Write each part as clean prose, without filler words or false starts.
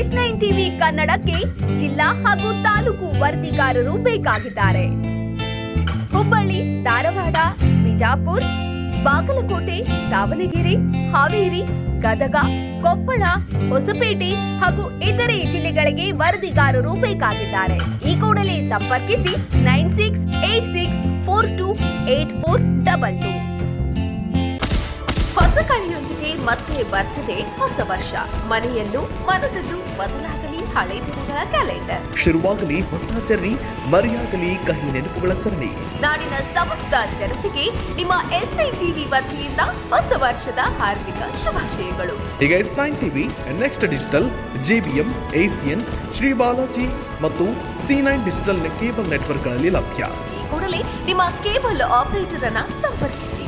S9 TV ಕನ್ನಡಕ್ಕೆ ಜಿಲ್ಲಾ ಹಾಗೂ ತಾಲೂಕು ವರದಿಗಾರರು ಬೇಕಾಗಿದ್ದಾರೆ. ಹುಬ್ಬಳ್ಳಿ, ಧಾರವಾಡ, ಬಿಜಾಪುರ, ಬಾಗಲಕೋಟೆ, ದಾವಣಗೆರೆ, ಹಾವೇರಿ, ಗದಗ, ಕೊಪ್ಪಳ, ಹೊಸಪೇಟೆ ಹಾಗೂ ಇತರೆ ಜಿಲ್ಲೆಗಳಿಗೆ ವರದಿಗಾರರು ಬೇಕಾಗಿದ್ದಾರೆ. ಈ ಕೂಡಲೇ ಸಂಪರ್ಕಿಸಿ 9686428422. ಹೊಸ ಕಳೆಯೊಂದಿಗೆ ಮತ್ತೆ ಬರ್ತಿದೆ ಹೊಸ ವರ್ಷ. ಮನೆಯಲ್ಲೂ ಮನದಲ್ಲೂ ಬದಲಾಗಲಿ ಹಳೆ ದಿನಗಳ ಕ್ಯಾಲೆಂಡರ್. ಶುರುವಾಗಲಿ ಹೊಸ ಜರ್ನಿ, ಮರೆಯಾಗಲಿ ಕಹಿ ನೆನಪುಗಳ ಸರಣಿ. ನಾಡಿನ ಸಮಸ್ತ ಜನತೆಗೆ ನಿಮ್ಮ S9 ಟಿವಿ ವತಿಯಿಂದ ಹೊಸ ವರ್ಷದ ಹಾರ್ದಿಕ ಶುಭಾಶಯಗಳು. ಈಗ S9 TV, next digital, JBM, ACN, Shri Balaji ಮತ್ತು C9 ಡಿಜಿಟಲ್ ಕೇಬಲ್ ನೆಟ್ವರ್ಕ್ಗಳಲ್ಲಿ ಲಭ್ಯ. ಈ ಕೂಡಲೇ ನಿಮ್ಮ ಕೇಬಲ್ ಆಪರೇಟರ್ ಅನ್ನು ಸಂಪರ್ಕಿಸಿ.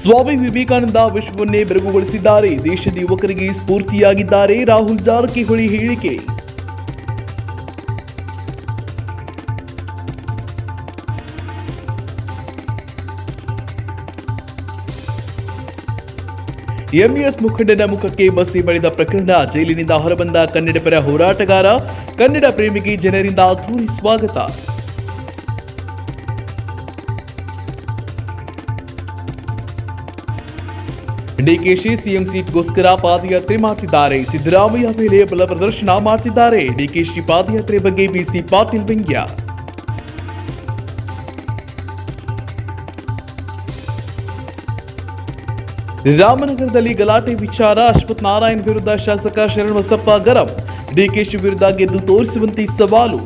ಸ್ವಾಮಿ ವಿವೇಕಾನಂದ ವಿಶ್ವವನ್ನೇ ಬೆರಗುಗೊಳಿಸಿದ್ದಾರೆ. ದೇಶದ ಯುವಕರಿಗೆ ಸ್ಫೂರ್ತಿಯಾಗಿದ್ದಾರೆ. ರಾಹುಲ್ ಜಾರಕಿಹೊಳಿ ಹೇಳಿಕೆ. ಎಂಇಎಸ್ ಮುಖಂಡನ ಮುಖಕ್ಕೆ ಬಸ್ಸಿ ಬಳಿದ ಪ್ರಕರಣ. ಜೈಲಿನಿಂದ ಹೊರಬಂದ ಕನ್ನಡ ಪರ ಹೋರಾಟಗಾರ. ಕನ್ನಡ ಪ್ರೇಮಿಗೆ ಜನರಿಂದ ಅದ್ಧೂರಿ ಸ್ವಾಗತ. ಡಿಕೆಶಿ ಸಿಎಂ ಸೀಟ್ಗೋಸ್ಕರ ಪಾದಯಾತ್ರೆ ಮಾಡ್ತಿದ್ದಾರೆ. ಸಿದ್ದರಾಮಯ್ಯ ಮೇಲೆ ಬಲ ಪ್ರದರ್ಶನ ಮಾಡ್ತಿದ್ದಾರೆ. ಡಿಕೆಶಿ ಪಾದಯಾತ್ರೆ ಬಗ್ಗೆ ಬಿಸಿ ಪಾಟೀಲ್ ವ್ಯಂಗ್ಯ. ರಾಮನಗರದಲ್ಲಿ ಗಲಾಟೆ ವಿಚಾರ. ಅಶ್ವಥ್ ನಾರಾಯಣ್ ವಿರುದ್ಧ ಶಾಸಕ ಶರಣಬಸಪ್ಪ ಗರಂ. ಡಿಕೆಶಿ ವಿರುದ್ಧ ಗೆದ್ದು ತೋರಿಸುವಂತೆ ಸವಾಲು.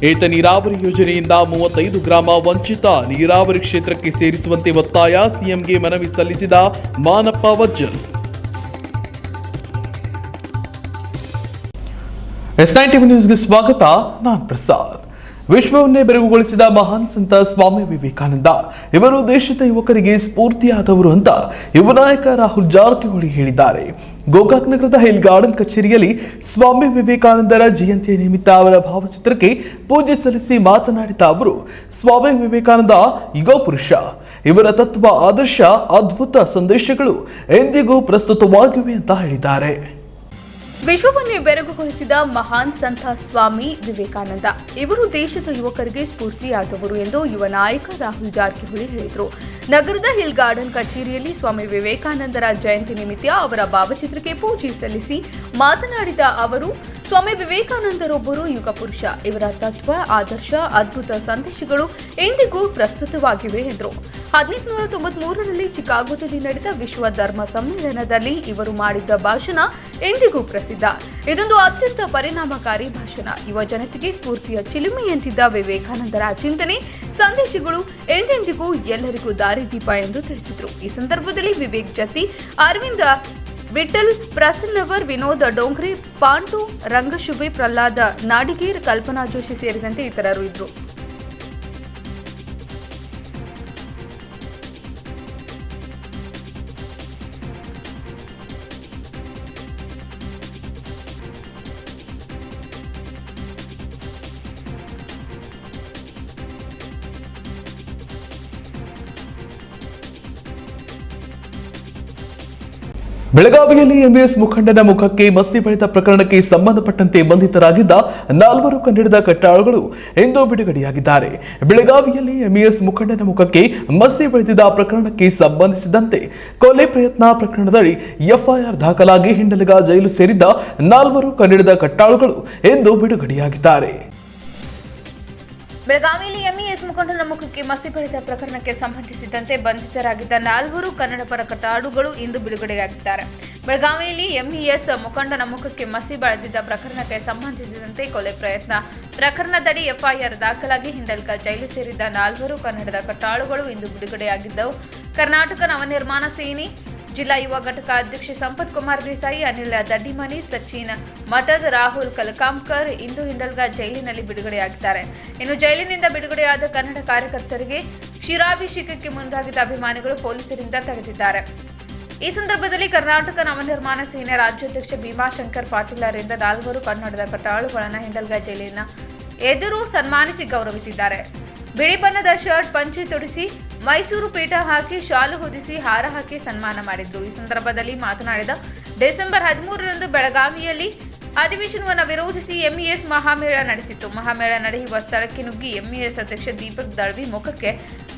ಏತ ನೀರಾವರಿ ಯೋಜನೆಯಿಂದ 35 ಗ್ರಾಮ ವಂಚಿತ. ನೀರಾವರಿ ಕ್ಷೇತ್ರಕ್ಕೆ ಸೇರಿಸುವಂತೆ ಒತ್ತಾಯ. ಸಿಎಂಗೆ ಮನವಿ ಸಲ್ಲಿಸಿದ ಮಾನಪ್ಪ ವಜ್ಜಲ್. S9 ಟಿವಿ ನ್ಯೂಸ್ಗೆ ಸ್ವಾಗತ. ನಾನು ಪ್ರಸಾದ್. ವಿಶ್ವವನ್ನೇ ಬೆರಗುಗೊಳಿಸಿದ ಮಹಾನ್ ಸಂತ ಸ್ವಾಮಿ ವಿವೇಕಾನಂದ ಇವರು ದೇಶದ ಯುವಕರಿಗೆ ಸ್ಫೂರ್ತಿಯಾದವರು ಅಂತ ಯುವ ನಾಯಕ ರಾಹುಲ್ ಜಾರಕಿಹೊಳಿ ಹೇಳಿದ್ದಾರೆ. ಗೋಕಾಕ್ ನಗರದ ಹಿಲ್ ಗಾರ್ಡನ್ ಕಚೇರಿಯಲ್ಲಿ ಸ್ವಾಮಿ ವಿವೇಕಾನಂದರ ಜಯಂತಿಯ ನಿಮಿತ್ತ ಅವರ ಭಾವಚಿತ್ರಕ್ಕೆ ಪೂಜೆ ಸಲ್ಲಿಸಿ ಮಾತನಾಡಿದ ಅವರು, ಸ್ವಾಮಿ ವಿವೇಕಾನಂದ ಯುಗ ಪುರುಷ. ಇವರ ತತ್ವ, ಆದರ್ಶ, ಅದ್ಭುತ ಸಂದೇಶಗಳು ಎಂದಿಗೂ ಪ್ರಸ್ತುತವಾಗಿವೆ ಅಂತ ಹೇಳಿದ್ದಾರೆ. ವಿಶ್ವವನ್ನೇ ಬೆರಗುಗೊಳಿಸಿದ ಮಹಾನ್ ಸಂತ ಸ್ವಾಮಿ ವಿವೇಕಾನಂದ ಇವರು ದೇಶದ ಯುವಕರಿಗೆ ಸ್ಫೂರ್ತಿಯಾದವರು ಎಂದು ಯುವ ನಾಯಕ ರಾಹುಲ್ ಜಾರಕಿಹೊಳಿ ಹೇಳಿದರು. ನಗರದ ಹಿಲ್ ಗಾರ್ಡನ್ ಕಚೇರಿಯಲ್ಲಿ ಸ್ವಾಮಿ ವಿವೇಕಾನಂದರ ಜಯಂತಿ ನಿಮಿತ್ತ ಅವರ ಭಾವಚಿತ್ರಕ್ಕೆ ಪೂಜೆ ಸಲ್ಲಿಸಿ ಮಾತನಾಡಿದ ಅವರು, ಸ್ವಾಮಿ ವಿವೇಕಾನಂದರೊಬ್ಬರು ಯುಗ ಪುರುಷ. ಇವರ ತತ್ವ, ಆದರ್ಶ, ಅದ್ಭುತ ಸಂದೇಶಗಳು ಎಂದಿಗೂ ಪ್ರಸ್ತುತವಾಗಿವೆ ಎಂದರು. 1893ರಲ್ಲಿ ಚಿಕಾಗೋದಲ್ಲಿ ನಡೆದ ವಿಶ್ವ ಧರ್ಮ ಸಮ್ಮೇಳನದಲ್ಲಿ ಇವರು ಮಾಡಿದ್ದ ಭಾಷಣ ಎಂದಿಗೂ ಪ್ರಸಿದ್ಧ. ಇದೊಂದು ಅತ್ಯಂತ ಪರಿಣಾಮಕಾರಿ ಭಾಷಣ. ಯುವ ಜನತೆಗೆ ಸ್ಫೂರ್ತಿಯ ಚಿಲುಮೆಯಂತಿದ್ದ ವಿವೇಕಾನಂದರ ಚಿಂತನೆ, ಸಂದೇಶಗಳು ಎಂದೆಂದಿಗೂ ಎಲ್ಲರಿಗೂ ದಾರಿದೀಪ ಎಂದು ತಿಳಿಸಿದರು. ಈ ಸಂದರ್ಭದಲ್ಲಿ ವಿವೇಕ್ ಜತ್ತಿ, ಅರವಿಂದ ವಿಠಲ್, ಪ್ರಸನ್ನವರ್, ವಿನೋದ್ ಡೋಂಗ್ರೆ, ಪಾಂಡು, ರಂಗಶುಭೆ, ಪ್ರಹ್ಲಾದ ನಾಡಿಗೇರ್, ಕಲ್ಪನಾ ಜೋಶಿ ಸೇರಿದಂತೆ ಇತರರು ಇದ್ದರು. ಬೆಳಗಾವಿಯಲ್ಲಿ ಎಂಇಎಸ್ ಮುಖಂಡನ ಮುಖಕ್ಕೆ ಮಸಿ ಬಳಿದ ಪ್ರಕರಣಕ್ಕೆ ಸಂಬಂಧಪಟ್ಟಂತೆ ಬಂಧಿತರಾಗಿದ್ದ 4 ಕನ್ನಡದ ಕಟ್ಟಾಳುಗಳು ಇಂದು ಬಿಡುಗಡೆಯಾಗಿದ್ದಾರೆ. ಬೆಳಗಾವಿಯಲ್ಲಿ ಎಂಇಎಸ್ ಮುಖಂಡನ ಮುಖಕ್ಕೆ ಮಸಿ ಬಳಿದಿದ್ದ ಪ್ರಕರಣಕ್ಕೆ ಸಂಬಂಧಿಸಿದಂತೆ ಕೊಲೆ ಪ್ರಯತ್ನ ಪ್ರಕರಣದಡಿ ಎಫ್ಐಆರ್ ದಾಖಲಾಗಿ ಹಿಂಡಲಗ ಜೈಲು ಸೇರಿದ್ದ 4 ಕನ್ನಡದ ಕಟ್ಟಾಳುಗಳು ಇಂದು ಬಿಡುಗಡೆಯಾಗಿದ್ದಾರೆ. ಬೆಳಗಾವಿಯಲ್ಲಿ ಎಂಇಎಸ್ ಮುಖಂಡನ ಮುಖಕ್ಕೆ ಮಸಿ ಬಳಿದ ಪ್ರಕರಣಕ್ಕೆ ಸಂಬಂಧಿಸಿದಂತೆ ಬಂಧಿತರಾಗಿದ್ದ 4 ಕನ್ನಡ ಪರ ಕಟ್ಟಾಳುಗಳು ಇಂದು ಬಿಡುಗಡೆಯಾಗಿದ್ದಾರೆ. ಬೆಳಗಾವಿಯಲ್ಲಿ ಎಂಇಎಸ್ ಮುಖಂಡನ ಮುಖಕ್ಕೆ ಮಸಿ ಬಳಿದಿದ್ದ ಪ್ರಕರಣಕ್ಕೆ ಸಂಬಂಧಿಸಿದಂತೆ ಕೊಲೆ ಪ್ರಯತ್ನ ಪ್ರಕರಣದಡಿ ಎಫ್ಐಆರ್ ದಾಖಲಾಗಿ ಹಿಂಡಲ್ಕ ಜೈಲು ಸೇರಿದ್ದ 4 ಕನ್ನಡದ ಕಟ್ಟಾಳುಗಳು ಇಂದು ಬಿಡುಗಡೆಯಾಗಿದ್ದವು. ಕರ್ನಾಟಕ ನವನಿರ್ಮಾಣ ಸೇನೆ, ಜಿಲ್ಲಾ ಯುವ ಘಟಕ ಅಧ್ಯಕ್ಷ ಸಂಪತ್ ಕುಮಾರ್ ದೇಸಾಯಿ, ಅನಿಲ್ ದಡ್ಡಿಮನಿ, ಸಚಿನ್ ಮಠದ್, ರಾಹುಲ್ ಕಲಕಾಂಕರ್ ಇಂದು ಹಿಂಡಲ್ಗ ಜೈಲಿನಲ್ಲಿ ಬಿಡುಗಡೆಯಾಗಿದ್ದಾರೆ. ಇನ್ನು ಜೈಲಿನಿಂದ ಬಿಡುಗಡೆಯಾದ ಕನ್ನಡ ಕಾರ್ಯಕರ್ತರಿಗೆ ಕ್ಷೀರಾಭಿಷೇಕಕ್ಕೆ ಮುಂದಾಗಿದ್ದ ಅಭಿಮಾನಿಗಳು ಪೊಲೀಸರಿಂದ ತಡೆದಿದ್ದಾರೆ. ಈ ಸಂದರ್ಭದಲ್ಲಿ ಕರ್ನಾಟಕ ನವನಿರ್ಮಾಣ ಸೇನೆ ರಾಜ್ಯಾಧ್ಯಕ್ಷ ಭೀಮಾಶಂಕರ್ ಪಾಟೀಲರಿಂದ 4 ಕನ್ನಡದ ಕಟಾಳುಗಳನ್ನು ಹಿಂಡಲ್ಗ ಜೈಲಿನ ಎದುರು ಸನ್ಮಾನಿಸಿ ಗೌರವಿಸಿದ್ದಾರೆ. ಬಿಳಿ ಬಣ್ಣದ ಶರ್ಟ್, ಪಂಚೆ ತೊಡಿಸಿ, ಮೈಸೂರು ಪೀಠ ಹಾಕಿ, ಶಾಲು ಹೊದಿಸಿ, ಹಾರ ಹಾಕಿ ಸನ್ಮಾನ ಮಾಡಿದ್ರು. ಈ ಸಂದರ್ಭದಲ್ಲಿ ಮಾತನಾಡಿದ ಡಿಸೆಂಬರ್ 13ರಂದು ಬೆಳಗಾವಿಯಲ್ಲಿ ಅಧಿವೇಶನವನ್ನು ವಿರೋಧಿಸಿ ಎಂಇಎಸ್ ಮಹಾಮೇಳ ನಡೆಸಿತ್ತು. ಮಹಾಮೇಳ ನಡೆಯುವ ಸ್ಥಳಕ್ಕೆ ನುಗ್ಗಿ ಎಂಇಎಸ್ ಅಧ್ಯಕ್ಷ ದೀಪಕ್ ದಳ್ವಿ ಮುಖಕ್ಕೆ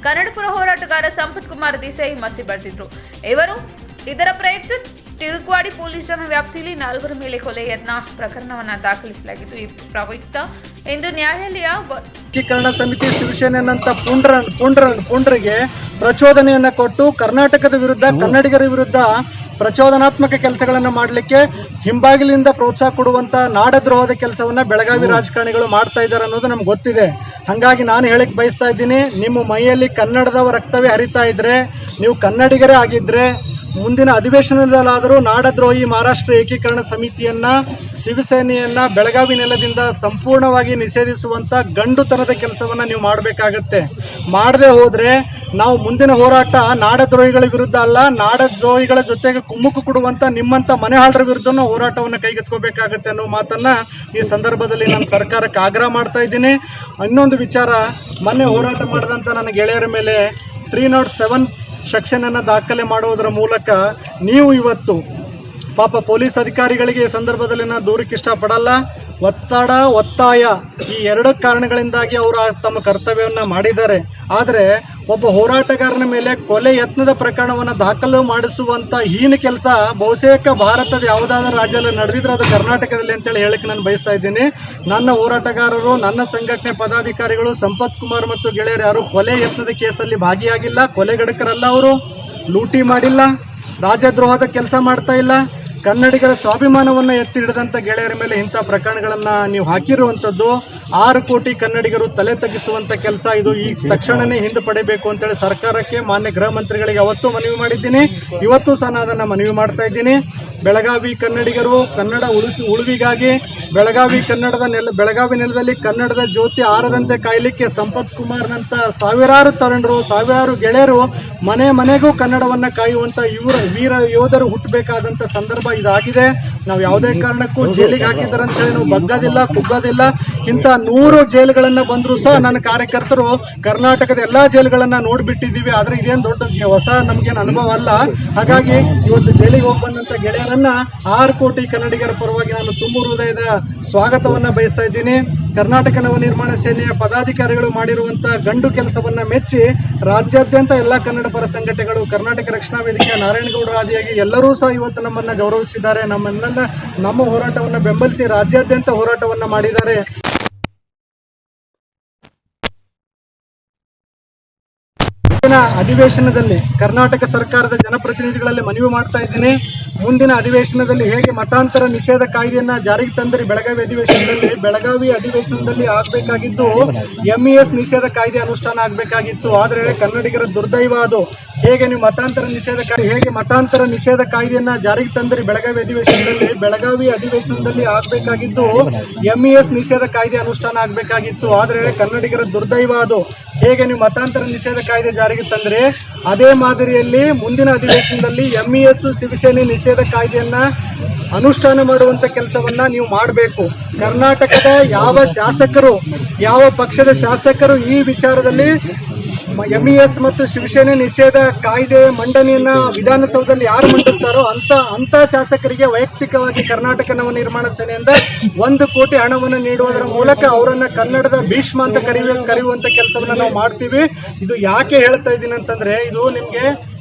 ಕನ್ನಡಪರ ಹೋರಾಟಗಾರ ಸಂಪತ್ ಕುಮಾರ್ ದೇಸಾಯಿ ಮಸಿ ಬರೆದಿದ್ರು. ಇದರ ಪ್ರಯುಕ್ತ ತಿಳುಕವಾಡಿ ಪೊಲೀಸ್ ಠಾಣಾ ವ್ಯಾಪ್ತಿಯಲ್ಲಿ 4 ಮೇಲೆ ಕೊಲೆ ಯತ್ನ ಪ್ರಕರಣವನ್ನು ದಾಖಲಿಸಲಾಗಿತ್ತು. ಈ ಪ್ರಯುಕ್ತ ಇಂದು ನ್ಯಾಯಾಲಯ ಏಕೀಕರಣ ಸಮಿತಿ ಶಿವಸೇನೆಯಂತ ಪುಂಡ್ರಿಗೆ ಪ್ರಚೋದನೆಯನ್ನ ಕೊಟ್ಟು ಕರ್ನಾಟಕದ ವಿರುದ್ಧ, ಕನ್ನಡಿಗರ ವಿರುದ್ಧ ಪ್ರಚೋದನಾತ್ಮಕ ಕೆಲಸಗಳನ್ನು ಮಾಡಲಿಕ್ಕೆ ಹಿಂಬಾಗಿಲಿಂದ ಪ್ರೋತ್ಸಾಹ ಕೊಡುವಂತ ನಾಡದ್ರೋಹದ ಕೆಲಸವನ್ನ ಬೆಳಗಾವಿ ರಾಜಕಾರಣಿಗಳು ಮಾಡ್ತಾ ಇದ್ದಾರೆ ಅನ್ನೋದು ನಮ್ಗೆ ಗೊತ್ತಿದೆ. ಹಾಗಾಗಿ ನಾನು ಹೇಳಕ್ ಬಯಸ್ತಾ ಇದ್ದೀನಿ, ನಿಮ್ಮ ಮೈಯಲ್ಲಿ ಕನ್ನಡದವ ರಕ್ತವೇ ಹರಿತಾ ಇದ್ರೆ, ನೀವು ಕನ್ನಡಿಗರೇ ಆಗಿದ್ರೆ ಮುಂದಿನ ಅಧಿವೇಶನದಲ್ಲಾದರೂ ನಾಡದ್ರೋಹಿ ಮಹಾರಾಷ್ಟ್ರ ಏಕೀಕರಣ ಸಮಿತಿಯನ್ನ, ಶಿವಸೇನೆಯನ್ನ ಬೆಳಗಾವಿ ನೆಲದಿಂದ ಸಂಪೂರ್ಣವಾಗಿ ನಿಷೇಧಿಸುವಂತ ಗಂಡುತನದ ಕೆಲಸವನ್ನ ನೀವು ಮಾಡಬೇಕಾಗತ್ತೆ. ಮಾಡದೆ ಹೋದ್ರೆ ನಾವು ಮುಂದಿನ ಹೋರಾಟ ನಾಡದ್ರೋಹಿಗಳ ವಿರುದ್ಧ ಅಲ್ಲ, ನಾಡದ್ರೋಹಿಗಳ ಜೊತೆಗೆ ಕುಮ್ಮುಕ್ಕು ಕೊಡುವಂತ ನಿಮ್ಮಂತ ಮನೆಹಾಳರ ವಿರುದ್ಧ ಹೋರಾಟವನ್ನು ಕೈಗೆತ್ಕೋಬೇಕಾಗತ್ತೆ ಅನ್ನೋ ಮಾತನ್ನ ಈ ಸಂದರ್ಭದಲ್ಲಿ ನಾನು ಸರ್ಕಾರಕ್ಕೆ ಆಗ್ರಹ ಮಾಡ್ತಾ ಇದ್ದೀನಿ. ಇನ್ನೊಂದು ವಿಚಾರ, ಮೊನ್ನೆ ಹೋರಾಟ ಮಾಡಿದಂತ ನನ್ನ ಗೆಳೆಯರ ಮೇಲೆ 307 ಸೆಕ್ಷನ್ ಅನ್ನು ದಾಖಲೆ ಮಾಡುವುದರ ಮೂಲಕ ನೀವು ಇವತ್ತು ಪಾಪ ಪೊಲೀಸ್ ಅಧಿಕಾರಿಗಳಿಗೆ ಈ ಸಂದರ್ಭದಲ್ಲಿ ನಾನು ದೂರಕ್ಕೆ ಇಷ್ಟಪಡಲ್ಲ. ಒತ್ತಾಯ ಈ 2 ಕಾರಣಗಳಿಂದಾಗಿ ಅವರು ತಮ್ಮ ಕರ್ತವ್ಯವನ್ನು ಮಾಡಿದ್ದಾರೆ. ಆದರೆ ಒಬ್ಬ ಹೋರಾಟಗಾರನ ಮೇಲೆ ಕೊಲೆ ಯತ್ನದ ಪ್ರಕರಣವನ್ನು ದಾಖಲು ಮಾಡಿಸುವಂತ ಹೀನ ಕೆಲಸ ಬಹುತೇಕ ಭಾರತದ ಯಾವುದಾದ್ರೂ ರಾಜ್ಯದಲ್ಲಿ ನಡೆದಿದ್ರೆ ಅದು ಕರ್ನಾಟಕದಲ್ಲಿ ಅಂತೇಳಿ ಹೇಳಕ್ಕೆ ನಾನು ಬಯಸ್ತಾ ಇದ್ದೀನಿ. ನನ್ನ ಹೋರಾಟಗಾರರು, ನನ್ನ ಸಂಘಟನೆ ಪದಾಧಿಕಾರಿಗಳು, ಸಂಪತ್ ಕುಮಾರ್ ಮತ್ತು ಗೆಳೆಯರು ಯಾರು ಕೊಲೆ ಯತ್ನದ ಕೇಸಲ್ಲಿ ಭಾಗಿಯಾಗಿಲ್ಲ, ಕೊಲೆಗಡಕರಲ್ಲ, ಅವರು ಲೂಟಿ ಮಾಡಿಲ್ಲ, ರಾಜದ್ರೋಹದ ಕೆಲಸ ಮಾಡ್ತಾ ಇಲ್ಲ. ಕನ್ನಡಿಗರ ಸ್ವಾಭಿಮಾನವನ್ನು ಎತ್ತಿ ಹಿಡಿದಂಥ ಗೆಳೆಯರ ಮೇಲೆ ಇಂಥ ಪ್ರಕರಣಗಳನ್ನು ನೀವು ಹಾಕಿರುವಂಥದ್ದು 6 ಕೋಟಿ ಕನ್ನಡಿಗರು ತಲೆ ತಗ್ಗಿಸುವಂಥ ಕೆಲಸ ಇದು. ಈ ತಕ್ಷಣವೇ ಹಿಂದೆ ಪಡೆಯಬೇಕು ಅಂತೇಳಿ ಸರ್ಕಾರಕ್ಕೆ, ಮಾನ್ಯ ಗೃಹ ಮಂತ್ರಿಗಳಿಗೆ ಅವತ್ತು ಮನವಿ ಮಾಡಿದ್ದೀನಿ, ಇವತ್ತು ಸಹ ನಾನು ಅದನ್ನು ಮನವಿ ಮಾಡ್ತಾ ಇದ್ದೀನಿ. ಬೆಳಗಾವಿ ಕನ್ನಡಿಗರು ಕನ್ನಡ ಉಳಿವಿಗಾಗಿ ಬೆಳಗಾವಿ ನೆಲದಲ್ಲಿ ಕನ್ನಡದ ಜ್ಯೋತಿ ಆರದಂತೆ ಕಾಯಲಿಕ್ಕೆ ಸಂಪತ್ ಕುಮಾರ್ನಂತ ಸಾವಿರಾರು ತರುಣರು, ಸಾವಿರಾರು ಗೆಳೆಯರು ಮನೆ ಮನೆಗೂ ಕನ್ನಡವನ್ನು ಕಾಯುವಂಥ ವೀರ ಯೋಧರು ಹುಟ್ಟಬೇಕಾದಂಥ ಸಂದರ್ಭ ಇದಾಗಿದೆ. ನಾವು ಯಾವುದೇ ಕಾರಣಕ್ಕೂ ಜೈಲಿಗೆ ಹಾಕಿದ್ದಾರೆ ಅಂತ ಹೇಳಿ ನಾವು ಬಗ್ಗೋದಿಲ್ಲ, ಕುಗ್ಗೋದಿಲ್ಲ. ಇಂಥ 100 ಜೈಲುಗಳನ್ನ ಬಂದರೂ ಸಹ ನನ್ನ ಕಾರ್ಯಕರ್ತರು ಕರ್ನಾಟಕದ ಎಲ್ಲಾ ಜೈಲುಗಳನ್ನ ನೋಡ್ಬಿಟ್ಟಿದ್ದೀವಿ. ಆದ್ರೆ ಇದೇನು ದೊಡ್ಡ ಹೊಸ ನಮ್ಗೇನು ಅನುಭವ ಅಲ್ಲ. ಹಾಗಾಗಿ ಇವತ್ತು ಜೈಲಿಗೆ ಹೋಗಿ ಬಂದಂತ ಗೆಳೆಯರನ್ನ 6 ಕೋಟಿ ಕನ್ನಡಿಗರ ಪರವಾಗಿ ನಾನು ತುಂಬ ಹೃದಯದ ಸ್ವಾಗತವನ್ನ ಬಯಸ್ತಾ ಇದ್ದೀನಿ. ಕರ್ನಾಟಕ ನವನಿರ್ಮಾಣ ಸೇನೆಯ ಪದಾಧಿಕಾರಿಗಳು ಮಾಡಿರುವಂತಹ ಗಂಡು ಕೆಲಸವನ್ನ ಮೆಚ್ಚಿ ರಾಜ್ಯಾದ್ಯಂತ ಎಲ್ಲಾ ಕನ್ನಡ ಪರ ಸಂಘಟನೆಗಳು, ಕರ್ನಾಟಕ ರಕ್ಷಣಾ ವೇದಿಕೆ, ನಾರಾಯಣಗೌಡರ ಆದಿಯಾಗಿ ಎಲ್ಲರೂ ಸಹ ಇವತ್ತು ನಮ್ಮನ್ನ ಗೌರವಿಸಿದ್ದಾರೆ. ನಮ್ಮ ಹೋರಾಟವನ್ನು ಬೆಂಬಲಿಸಿ ರಾಜ್ಯಾದ್ಯಂತ ಹೋರಾಟವನ್ನ ಮಾಡಿದ್ದಾರೆ. ಅಧಿವೇಶನದಲ್ಲಿ ಕರ್ನಾಟಕ ಸರ್ಕಾರದ ಜನಪ್ರತಿನಿಧಿಗಳಲ್ಲಿ ಮನವಿ ಮಾಡ್ತಾ ಇದ್ದೀನಿ, ಮುಂದಿನ ಅಧಿವೇಶನದಲ್ಲಿ ಹೇಗೆ ಮತಾಂತರ ನಿಷೇಧ ಕಾಯ್ದೆಯನ್ನ ಜಾರಿಗೆ ತಂದರೆ ಬೆಳಗಾವಿ ಅಧಿವೇಶನದಲ್ಲಿ ಆಗಬೇಕಾಗಿದ್ದು ಎಂಇಎಸ್ ನಿಷೇಧ ಕಾಯ್ದೆ ಅನುಷ್ಠಾನ ಆಗಬೇಕಾಗಿತ್ತು. ಆದರೆ ಕನ್ನಡಿಗರ ದುರ್ದೈವ ಅದು. ಹೇಗೆ ನೀವು ಮತಾಂತರ ನಿಷೇಧ ಕಾಯ್ದೆಯನ್ನ ಜಾರಿಗೆ ತಂದರೆ ಬೆಳಗಾವಿ ಅಧಿವೇಶನದಲ್ಲಿ ಆಗಬೇಕಾಗಿದ್ದು ಎಂಇಎಸ್ ನಿಷೇಧ ಕಾಯ್ದೆ ಅನುಷ್ಠಾನ ಆಗಬೇಕಾಗಿತ್ತು. ಆದರೆ ಕನ್ನಡಿಗರ ದುರ್ದೈವ ಅದು. ಹೇಗೆ ನೀವು ಮತಾಂತರ ನಿಷೇಧ ಕಾಯ್ದೆ ಜಾರಿಗೆ ತಂದರೆ ಅದೇ ಮಾದರಿಯಲ್ಲಿ ಮುಂದಿನ ಅಧಿವೇಶನದಲ್ಲಿ ಎಂಇಎಸ್ ಶಿವಸೇನೆ ನಿಷೇಧ ಕಾಯ್ದೆಯನ್ನ ಅನುಷ್ಠಾನ ಮಾಡುವಂತ ಕೆಲಸವನ್ನ ನೀವು ಮಾಡಬೇಕು. ಕರ್ನಾಟಕದ ಯಾವ ಪಕ್ಷದ ಶಾಸಕರು ಈ ವಿಚಾರದಲ್ಲಿ ಎಂಇಎಸ್ ಮತ್ತು ಶಿವಸೇನೆ ನಿಷೇಧ ಕಾಯ್ದೆ ಮಂಡನೆಯನ್ನ ವಿಧಾನಸೌಧದಲ್ಲಿ ಯಾರು ಮಂಡಿಸ್ತಾರೋ ಅಂತ ಶಾಸಕರಿಗೆ ವೈಯಕ್ತಿಕವಾಗಿ ಕರ್ನಾಟಕ ನವನಿರ್ಮಾಣ ಸೇನೆಯಿಂದ 1 ಕೋಟಿ ಹಣವನ್ನು ನೀಡುವುದರ ಮೂಲಕ ಅವರನ್ನ ಕನ್ನಡದ ಭೀಷ್ಮ ಅಂತ ಕರೆಯುವಂತ ಕೆಲಸವನ್ನ ನಾವು ಮಾಡ್ತೀವಿ. ಇದು ಯಾಕೆ ಹೇಳ್ತಾ ಇದ್ದೀನಿ ಅಂತಂದ್ರೆ, ಇದು ನಿಮ್ಗೆ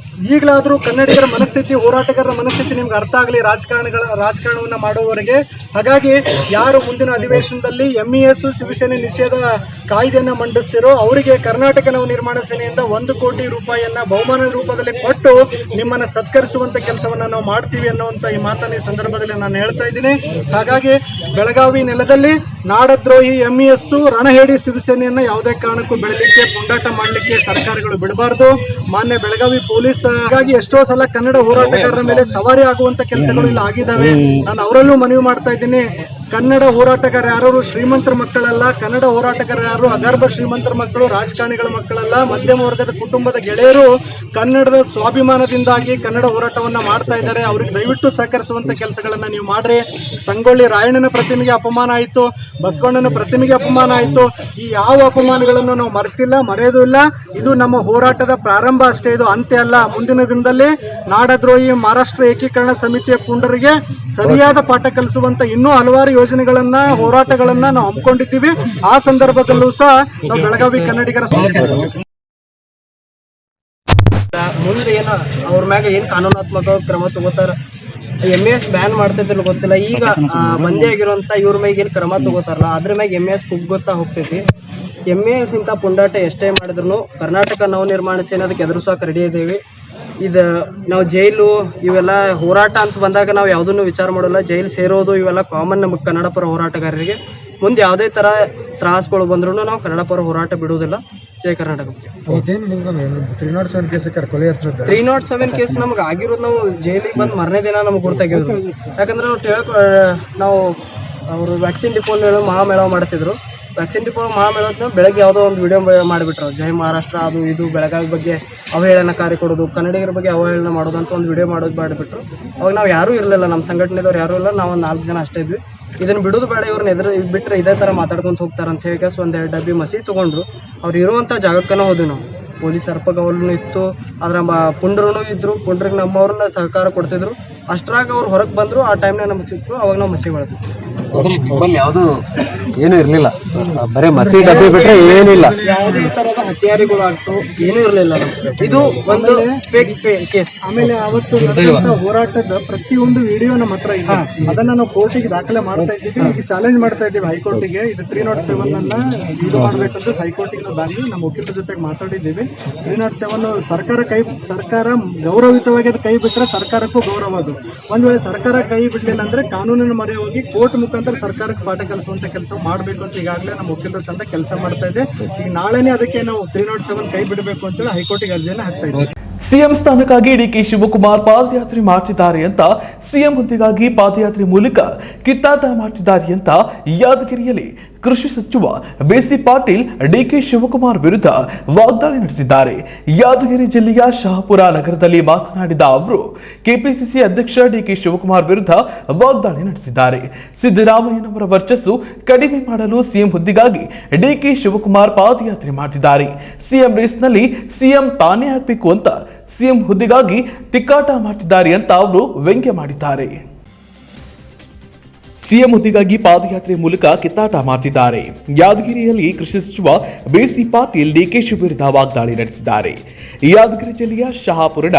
ಈಗಲಾದರೂ ಕನ್ನಡಿಗರ ಮನಸ್ಥಿತಿ, ಹೋರಾಟಗಾರರ ಮನಸ್ಥಿತಿ ನಿಮ್ಗೆ ಅರ್ಥ ಆಗಲಿ ರಾಜಕಾರಣವನ್ನು ಮಾಡುವವರೆಗೆ. ಹಾಗಾಗಿ ಯಾರು ಮುಂದಿನ ಅಧಿವೇಶನದಲ್ಲಿ ಎಂಇಎಸ್ ಶಿವಸೇನೆ ನಿಷೇಧ ಕಾಯ್ದೆಯನ್ನು ಮಂಡಿಸ್ತಿರೋ ಅವರಿಗೆ ಕರ್ನಾಟಕ ನವನಿರ್ಮಾಣ ಸೇನೆಯಿಂದ 1 ಕೋಟಿ ರೂಪಾಯಿಯನ್ನ ಬಹುಮಾನ ರೂಪದಲ್ಲಿ ಕೊಟ್ಟು ನಿಮ್ಮನ್ನ ಸತ್ಕರಿಸುವಂತ ಕೆಲಸವನ್ನ ನಾವು ಮಾಡ್ತೀವಿ ಅನ್ನುವಂತ ಈ ಮಾತನ್ನ ಈ ಸಂದರ್ಭದಲ್ಲಿ ನಾನು ಹೇಳ್ತಾ ಇದ್ದೀನಿ. ಹಾಗಾಗಿ ಬೆಳಗಾವಿ ನೆಲದಲ್ಲಿ ನಾಡದ್ರೋಹಿ ಎಂಇಎಸ್ ರಣಹೇಡಿ ಶಿವಸೇನೆಯನ್ನ ಯಾವುದೇ ಕಾರಣಕ್ಕೂ ಬೆಳಲಿಕ್ಕೆ, ಪುಂಡಾಟ ಮಾಡಲಿಕ್ಕೆ ಸರ್ಕಾರಗಳು ಬಿಡಬಾರ್ದು. ಮಾನ್ಯ ಬೆಳಗಾವಿ ಪೊಲೀಸ್ ಹಾಗಾಗಿ ಎಷ್ಟೋ ಸಲ ಕನ್ನಡ ಹೋರಾಟಗಾರರ ಮೇಲೆ ಸವಾರಿ ಆಗುವಂತ ಕೆಲಸಗಳು ಇಲ್ಲಿ ಆಗಿದ್ದಾವೆ. ನಾನು ಅವರಲ್ಲೂ ಮನವಿ ಮಾಡ್ತಾ ಇದ್ದೀನಿ, ಕನ್ನಡ ಹೋರಾಟಗಾರ ಯಾರು ಶ್ರೀಮಂತರ ಮಕ್ಕಳಲ್ಲ, ಕನ್ನಡ ಹೋರಾಟಗಾರ ಯಾರು ಅಗರ್ಭ ಶ್ರೀಮಂತರ ಮಕ್ಕಳು, ರಾಜಕಾರಣಿಗಳ ಮಕ್ಕಳಲ್ಲ, ಮಧ್ಯಮ ವರ್ಗದ ಕುಟುಂಬದ ಗೆಳೆಯರು ಕನ್ನಡದ ಸ್ವಾಭಿಮಾನದಿಂದಾಗಿ ಕನ್ನಡ ಹೋರಾಟವನ್ನ ಮಾಡ್ತಾ ಇದ್ದಾರೆ. ಅವ್ರಿಗೆ ದಯವಿಟ್ಟು ಸಹಕರಿಸುವಂತ ಕೆಲಸಗಳನ್ನ ನೀವು ಮಾಡ್ರಿ. ಸಂಗೊಳ್ಳಿ ರಾಯಣ್ಣನ ಪ್ರತಿಮೆಗೆ ಅಪಮಾನ ಆಯಿತು, ಬಸವಣ್ಣನ ಪ್ರತಿಮೆಗೆ ಅಪಮಾನ ಆಯಿತು. ಈ ಯಾವ ಅಪಮಾನಗಳನ್ನು ನಾವು ಮರೆತಿಲ್ಲ, ಮರೆಯೋದು ಇಲ್ಲ. ಇದು ನಮ್ಮ ಹೋರಾಟದ ಪ್ರಾರಂಭ ಅಷ್ಟೇ, ಇದು ಅಂತ್ಯ ಅಲ್ಲ. ಮುಂದಿನ ದಿನದಲ್ಲಿ ನಾಡದ್ರೋಹಿ ಮಹಾರಾಷ್ಟ್ರ ಏಕೀಕರಣ ಸಮಿತಿಯ ಪುಂಡರಿಗೆ ಸರಿಯಾದ ಪಾಠ ಕಲಿಸುವಂತ ಇನ್ನೂ ಹಲವಾರು ಯೋಜನೆಗಳನ್ನ, ಹೋರಾಟಗಳನ್ನ ನಾವು ಹಮ್ಮಿಕೊಂಡಿದ್ದೀವಿ. ಆ ಸಂದರ್ಭದಲ್ಲೂ ಸಹ ನಾವು ಬೆಳಗಾವಿ ಕನ್ನಡಿಗರ ಮುಂದೆ ಏನು ಅವ್ರ ಮ್ಯಾಗ ಏನು ಕಾನೂನಾತ್ಮಕ ಕ್ರಮ ತಗೋತಾರ, MES ಬ್ಯಾನ್ ಮಾಡ್ತೈತಿಲ್ಲ ಗೊತ್ತಿಲ್ಲ. ಈಗ ಬಂದೇ ಆಗಿರುವಂತ ಇವ್ರ ಮ್ಯಾಗ ಏನು ಕ್ರಮ ತಗೋತಾರಲ್ಲ ಅದ್ರ ಮ್ಯಾಗ MES ಕುಗ್ಗುತ್ತಾ ಹೋಗ್ತೈತಿ. MES ಇಂಥ ಪುಂಡಾಟ ಎಷ್ಟೇ ಮಾಡಿದ್ರು ಕರ್ನಾಟಕ ನವನಿರ್ಮಾಣ ಸೇನೆ ಅದಕ್ಕೆ ಎದುರಿಸೋಕೆ ರೆಡಿ ಇದ್ದೀವಿ. ಇದು ನಾವು ಜೈಲು ಇವೆಲ್ಲ ಹೋರಾಟ ಅಂತ ಬಂದಾಗ ನಾವು ಯಾವುದನ್ನು ವಿಚಾರ ಮಾಡೋಲ್ಲ. ಜೈಲು ಸೇರೋದು ಇವೆಲ್ಲ ಕಾಮನ್ ನಮ್ಮ ಕನ್ನಡ ಪರ ಹೋರಾಟಗಾರರಿಗೆ. ಮುಂದೆ ಯಾವುದೇ ಥರ ತ್ರಾಸಗಳು ಬಂದ್ರೂ ನಾವು ಕನ್ನಡ ಪರ ಹೋರಾಟ ಬಿಡುವುದಿಲ್ಲ. ಜೈ ಕರ್ನಾಟಕ. 307 ಕೇಸ್ ನಮ್ಗೆ ಆಗಿರೋದು, ನಾವು ಜೈಲಿಗೆ ಬಂದು ಮರನೇ ದಿನ ನಮ್ಗೆ ಗುರ್ತಾಗಿರೋದು. ಯಾಕಂದ್ರೆ ನಾವು ಅವರು ವ್ಯಾಕ್ಸಿನ್ ಡಿಪೋ ಮಹಾಮೇಳ ಮಾಡ್ತಿದ್ರು. ವ್ಯಾಕ್ಸಿನ್ ಡಿಪೋ ಮಹಾಮೇಳದ ಬೆಳಗ್ಗೆ ಯಾವುದೋ ಒಂದು ವಿಡಿಯೋ ಮಾಡಿಬಿಟ್ರು, ಜೈ ಮಹಾರಾಷ್ಟ್ರ ಅದು ಇದು ಬೆಳಗಾವಿ ಬಗ್ಗೆ ಅವಹೇಳನಕಾರಿ ಕೊಡೋದು, ಕನ್ನಡಿಗರ ಬಗ್ಗೆ ಅವಹೇಳನ ಮಾಡೋದು ಅಂತ ಒಂದು ವಿಡಿಯೋ ಮಾಡಿಬಿಟ್ರು. ಅವಾಗ ನಾವು ಯಾರೂ ಇರಲಿಲ್ಲ, ನಮ್ಮ ಸಂಘಟನೆದವ್ರು ಯಾರೂ ಇಲ್ಲ, ನಾವು 4 ಜನ ಅಷ್ಟೇ ಇದ್ವಿ. ಇದನ್ನು ಬಿಡೋದು ಬೇಡ, ಇವ್ರನ್ನ ಬಿಟ್ಟರೆ ಇದೇ ಥರ ಮಾತಾಡ್ಕೊಂತ ಹೋಗ್ತಾರೆ ಅಂತ ಹೇಳಿ ಒಂದೆರಡು ಡಬ್ಬಿ ಮಸಿ ತೊಗೊಂಡ್ರು. ಅವ್ರು ಇರುವಂಥ ಜಾಗಕ್ಕನ ಹೋದ್ವಿ ನಾವು. ಪೊಲೀಸ್ ಅರ್ಪಗವಲ್ಲೂ ಇತ್ತು, ಅದರ ಪುಂಡ್ರೂ ಇದ್ದರು. ಪುಂಡ್ರಿಗೆ ನಮ್ಮವ್ರನ್ನ ಸಹಕಾರ ಕೊಡ್ತಿದ್ರು. ಅಷ್ಟ್ರಾಗ ಅವ್ರು ಹೊರಗೆ ಬಂದರು. ಆ ಟೈಮ್ನಾಗ ನಮಗೆ ಸಿಕ್ಕರು, ಅವಾಗ ನಾವು ಮಸಿ ಬೆಳೆದ್ವಿ. ಯಾವುದು ಏನು ಇರಲಿಲ್ಲ, ಬರೀ ಮಸಿ ಡಬ್ಬಿ ಬಿಟ್ಟರೆ ಏನಿಲ್ಲ. ಯಾವುದೇ ತರಹದ ಹತ್ಯಾರಿಗಳು ಆಗ್ತು ಏನೂ ಇರಲಿಲ್ಲ. ಇದು ಒಂದು ಫೇಕ್ ಕೇಸ್. ಆಮೇಲೆ ಅವತ್ತು ನಡೆದಂತ ಹೋರಾಟದ ಪ್ರತಿಯೊಂದು ವಿಡಿಯೋ ನಮ್ಮ ಹತ್ರ ಇದೆ. ಅದನ್ನ ನಾವು ಕೋರ್ಟಿಗೆ ದಾಖಲೆ ಮಾಡ್ತಾ ಇದ್ದೀವಿ. ಈಗ ಚಾಲೆಂಜ್ ಮಾಡ್ತಾ ಇದ್ದೀವಿ ಹೈಕೋರ್ಟಿಗೆ. ಇದು 307 ಅನ್ನ ಇದು ಮಾಡ್ಬೇಕಂತ ಹೈಕೋರ್ಟಿಗೆ ನಾವು ದಾಖಲೆ ನಮ್ಮ ವಕೀಲರ ಜೊತೆಗೆ ಮಾತಾಡಿದ್ದೀವಿ. 307 ಸರ್ಕಾರ ಗೌರವಯುತವಾಗಿ ಅದು ಕೈ ಬಿಟ್ಟರೆ ಸರ್ಕಾರಕ್ಕೂ ಗೌರವ. ಅದು ಒಂದ್ ವೇಳೆ ಸರ್ಕಾರ ಕೈ ಬಿಡ್ಲಿಲ್ಲ ಅಂದ್ರೆ ಕಾನೂನಿನ ಮೊರೆ ಹೋಗಿ ಕೋರ್ಟ್ ಮುಖಾಂತರ ಸರ್ಕಾರಕ್ಕೆ ಪಾಠ ಕಲಿಸುವಂತ ಕೆಲಸ ಮಾಡಬೇಕು ಅಂತ ಈಗಾಗಲೇ ನಮ್ಮ ವಕೀಲರ ಚಂದ ಕೆಲಸ ಮಾಡ್ತಾ ಇದೆ. ಈಗ ನಾಳೆನೇ ಅದಕ್ಕೆ ನಾವು 307 ಕೈ ಬಿಡಬೇಕು ಅಂತೇಳಿ ಹೈಕೋರ್ಟಿಗೆ ಅರ್ಜಿಯನ್ನು ಹಾಕ್ತಾ ಇದ್ದೀವಿ. ಸಿಎಂ ಸ್ಥಾನಕ್ಕಾಗಿ ಡಿಕೆ ಶಿವಕುಮಾರ್ ಪಾದಯಾತ್ರೆ ಮಾಡ್ತಿದ್ದಾರೆ ಅಂತ ಸಿಎಂ ಹುದ್ದೆಗಾಗಿ ಪಾದಯಾತ್ರೆ ಮೂಲಕ ಕಿತ್ತಾಟ ಮಾಡ್ತಿದ್ದಾರೆ ಅಂತ ಯಾದಗಿರಿಯಲ್ಲಿ ಕೃಷಿ ಸಚಿವ ಬಿಸಿ ಪಾಟೀಲ್ ಡಿಕೆ ಶಿವಕುಮಾರ್ ವಿರುದ್ಧ ವಾಗ್ದಾಳಿ ನಡೆಸಿದ್ದಾರೆ. ಯಾದಗಿರಿ ಜಿಲ್ಲೆಯ ಶಹಾಪುರ ನಗರದಲ್ಲಿ ಮಾತನಾಡಿದ ಅವರು ಕೆಪಿಸಿಸಿ ಅಧ್ಯಕ್ಷ ಡಿಕೆ ಶಿವಕುಮಾರ್ ವಿರುದ್ಧ ವಾಗ್ದಾಳಿ ನಡೆಸಿದ್ದಾರೆ. ಸಿದ್ದರಾಮಯ್ಯನವರ ವರ್ಚಸ್ಸು ಕಡಿಮೆ ಮಾಡಲು ಸಿಎಂ ಹುದ್ದೆಗಾಗಿ ಡಿಕೆ ಶಿವಕುಮಾರ್ ಪಾದಯಾತ್ರೆ ಮಾಡ್ತಿದ್ದಾರೆ. ಸಿಎಂ ರೇಸ್ನಲ್ಲಿ ಸಿಎಂ ತಾನೇ ಆಗಬೇಕು ಅಂತ ಸಿಎಂ ಹುದ್ದೆಗಾಗಿ ತಿಕ್ಕಾಟ ಮಾಡ್ತಿದ್ದಾರೆ ಅಂತ ಅವರು ವ್ಯಂಗ್ಯ ಮಾಡಿದ್ದಾರೆ. ಸಿಎಂ ಹುದ್ದೆಗಾಗಿ ಪಾದಯಾತ್ರೆ ಮೂಲಕ ಕಿತ್ತಾಟ ಮಾಡ್ತಿದ್ದಾರೆ. ಯಾದಗಿರಿಯಲ್ಲಿ ಕೃಷಿ ಸಚಿವ ಬಿಸಿ ಪಾಟೀಲ್ ಡಿಕೆಶಿ ವಿರುದ್ಧ ವಾಗ್ದಾಳಿ ನಡೆಸಿದ್ದಾರೆ. ಯಾದಗಿರಿ ಜಿಲ್ಲೆಯ ಶಹಾಪುರದ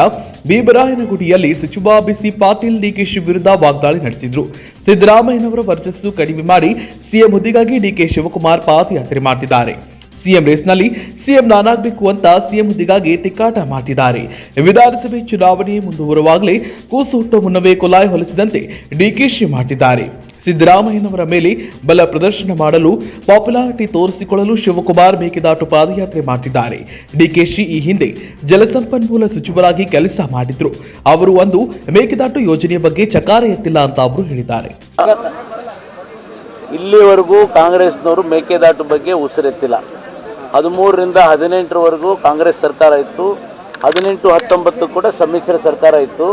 ಬೀಬರಾಯನಗುಡಿಯಲ್ಲಿ ಸಚಿವ ಬಿಸಿ ಪಾಟೀಲ್ ಡಿಕೆಶಿ ವಿರುದ್ಧ ವಾಗ್ದಾಳಿ ನಡೆಸಿದ್ರು. ಸಿದ್ದರಾಮಯ್ಯನವರ ವರ್ಚಸ್ಸು ಕಡಿಮೆ ಮಾಡಿ ಸಿಎಂ ಹುದ್ದೆಗಾಗಿ ಡಿಕೆ ಶಿವಕುಮಾರ್ ಪಾದಯಾತ್ರೆ ಮಾಡ್ತಿದ್ದಾರೆ. ಸಿಎಂ ರೇಸ್ನಲ್ಲಿ ಸಿಎಂ ನಾನಾಗಬೇಕು ಅಂತ ಸಿಎಂ ಹುದ್ದೆಗಾಗಿ ತಿಕ್ಕಾಟ ಮಾಡ್ತಿದ್ದಾರೆ. ವಿಧಾನಸಭೆ ಚುನಾವಣೆ ಮುಂದುವರುವಾಗಲೇ ಕೂಸು ಹುಟ್ಟೋ ಮುನ್ನವೇ ಕೊಲಾಯಿ ಹೊಲಿಸಿದಂತೆ ಡಿಕೆಶಿ ಮಾಡ್ತಿದ್ದಾರೆ. ಸಿದ್ದರಾಮಯ್ಯನವರ ಮೇಲೆ ಬಲ ಪ್ರದರ್ಶನ ಮಾಡಲು, ಪಾಪ್ಯುಲಾರಿಟಿ ತೋರಿಸಿಕೊಳ್ಳಲು ಶಿವಕುಮಾರ್ ಮೇಕೆದಾಟು ಪಾದಯಾತ್ರೆ ಮಾಡ್ತಿದ್ದಾರೆ. ಡಿಕೆಶಿ ಈ ಹಿಂದೆ ಜಲಸಂಪನ್ಮೂಲ ಸಚಿವರಾಗಿ ಕೆಲಸ ಮಾಡಿದ್ರು. ಅವರು ಒಂದು ಮೇಕೆದಾಟು ಯೋಜನೆಯ ಬಗ್ಗೆ ಚಕಾರ ಎತ್ತಿಲ್ಲ ಅಂತ ಅವರು ಹೇಳಿದ್ದಾರೆ. ಇಲ್ಲಿವರೆಗೂ ಕಾಂಗ್ರೆಸ್ನವರು ಮೇಕೆದಾಟು ಬಗ್ಗೆ ಉಸಿರೆತ್ತಿಲ್ಲ. 13ರಿಂದ 18ರವರೆಗೂ ಕಾಂಗ್ರೆಸ್ ಸರ್ಕಾರ ಇತ್ತು. 18-19 ಕೂಡ ಸಮ್ಮಿಶ್ರ ಸರ್ಕಾರ ಇತ್ತು.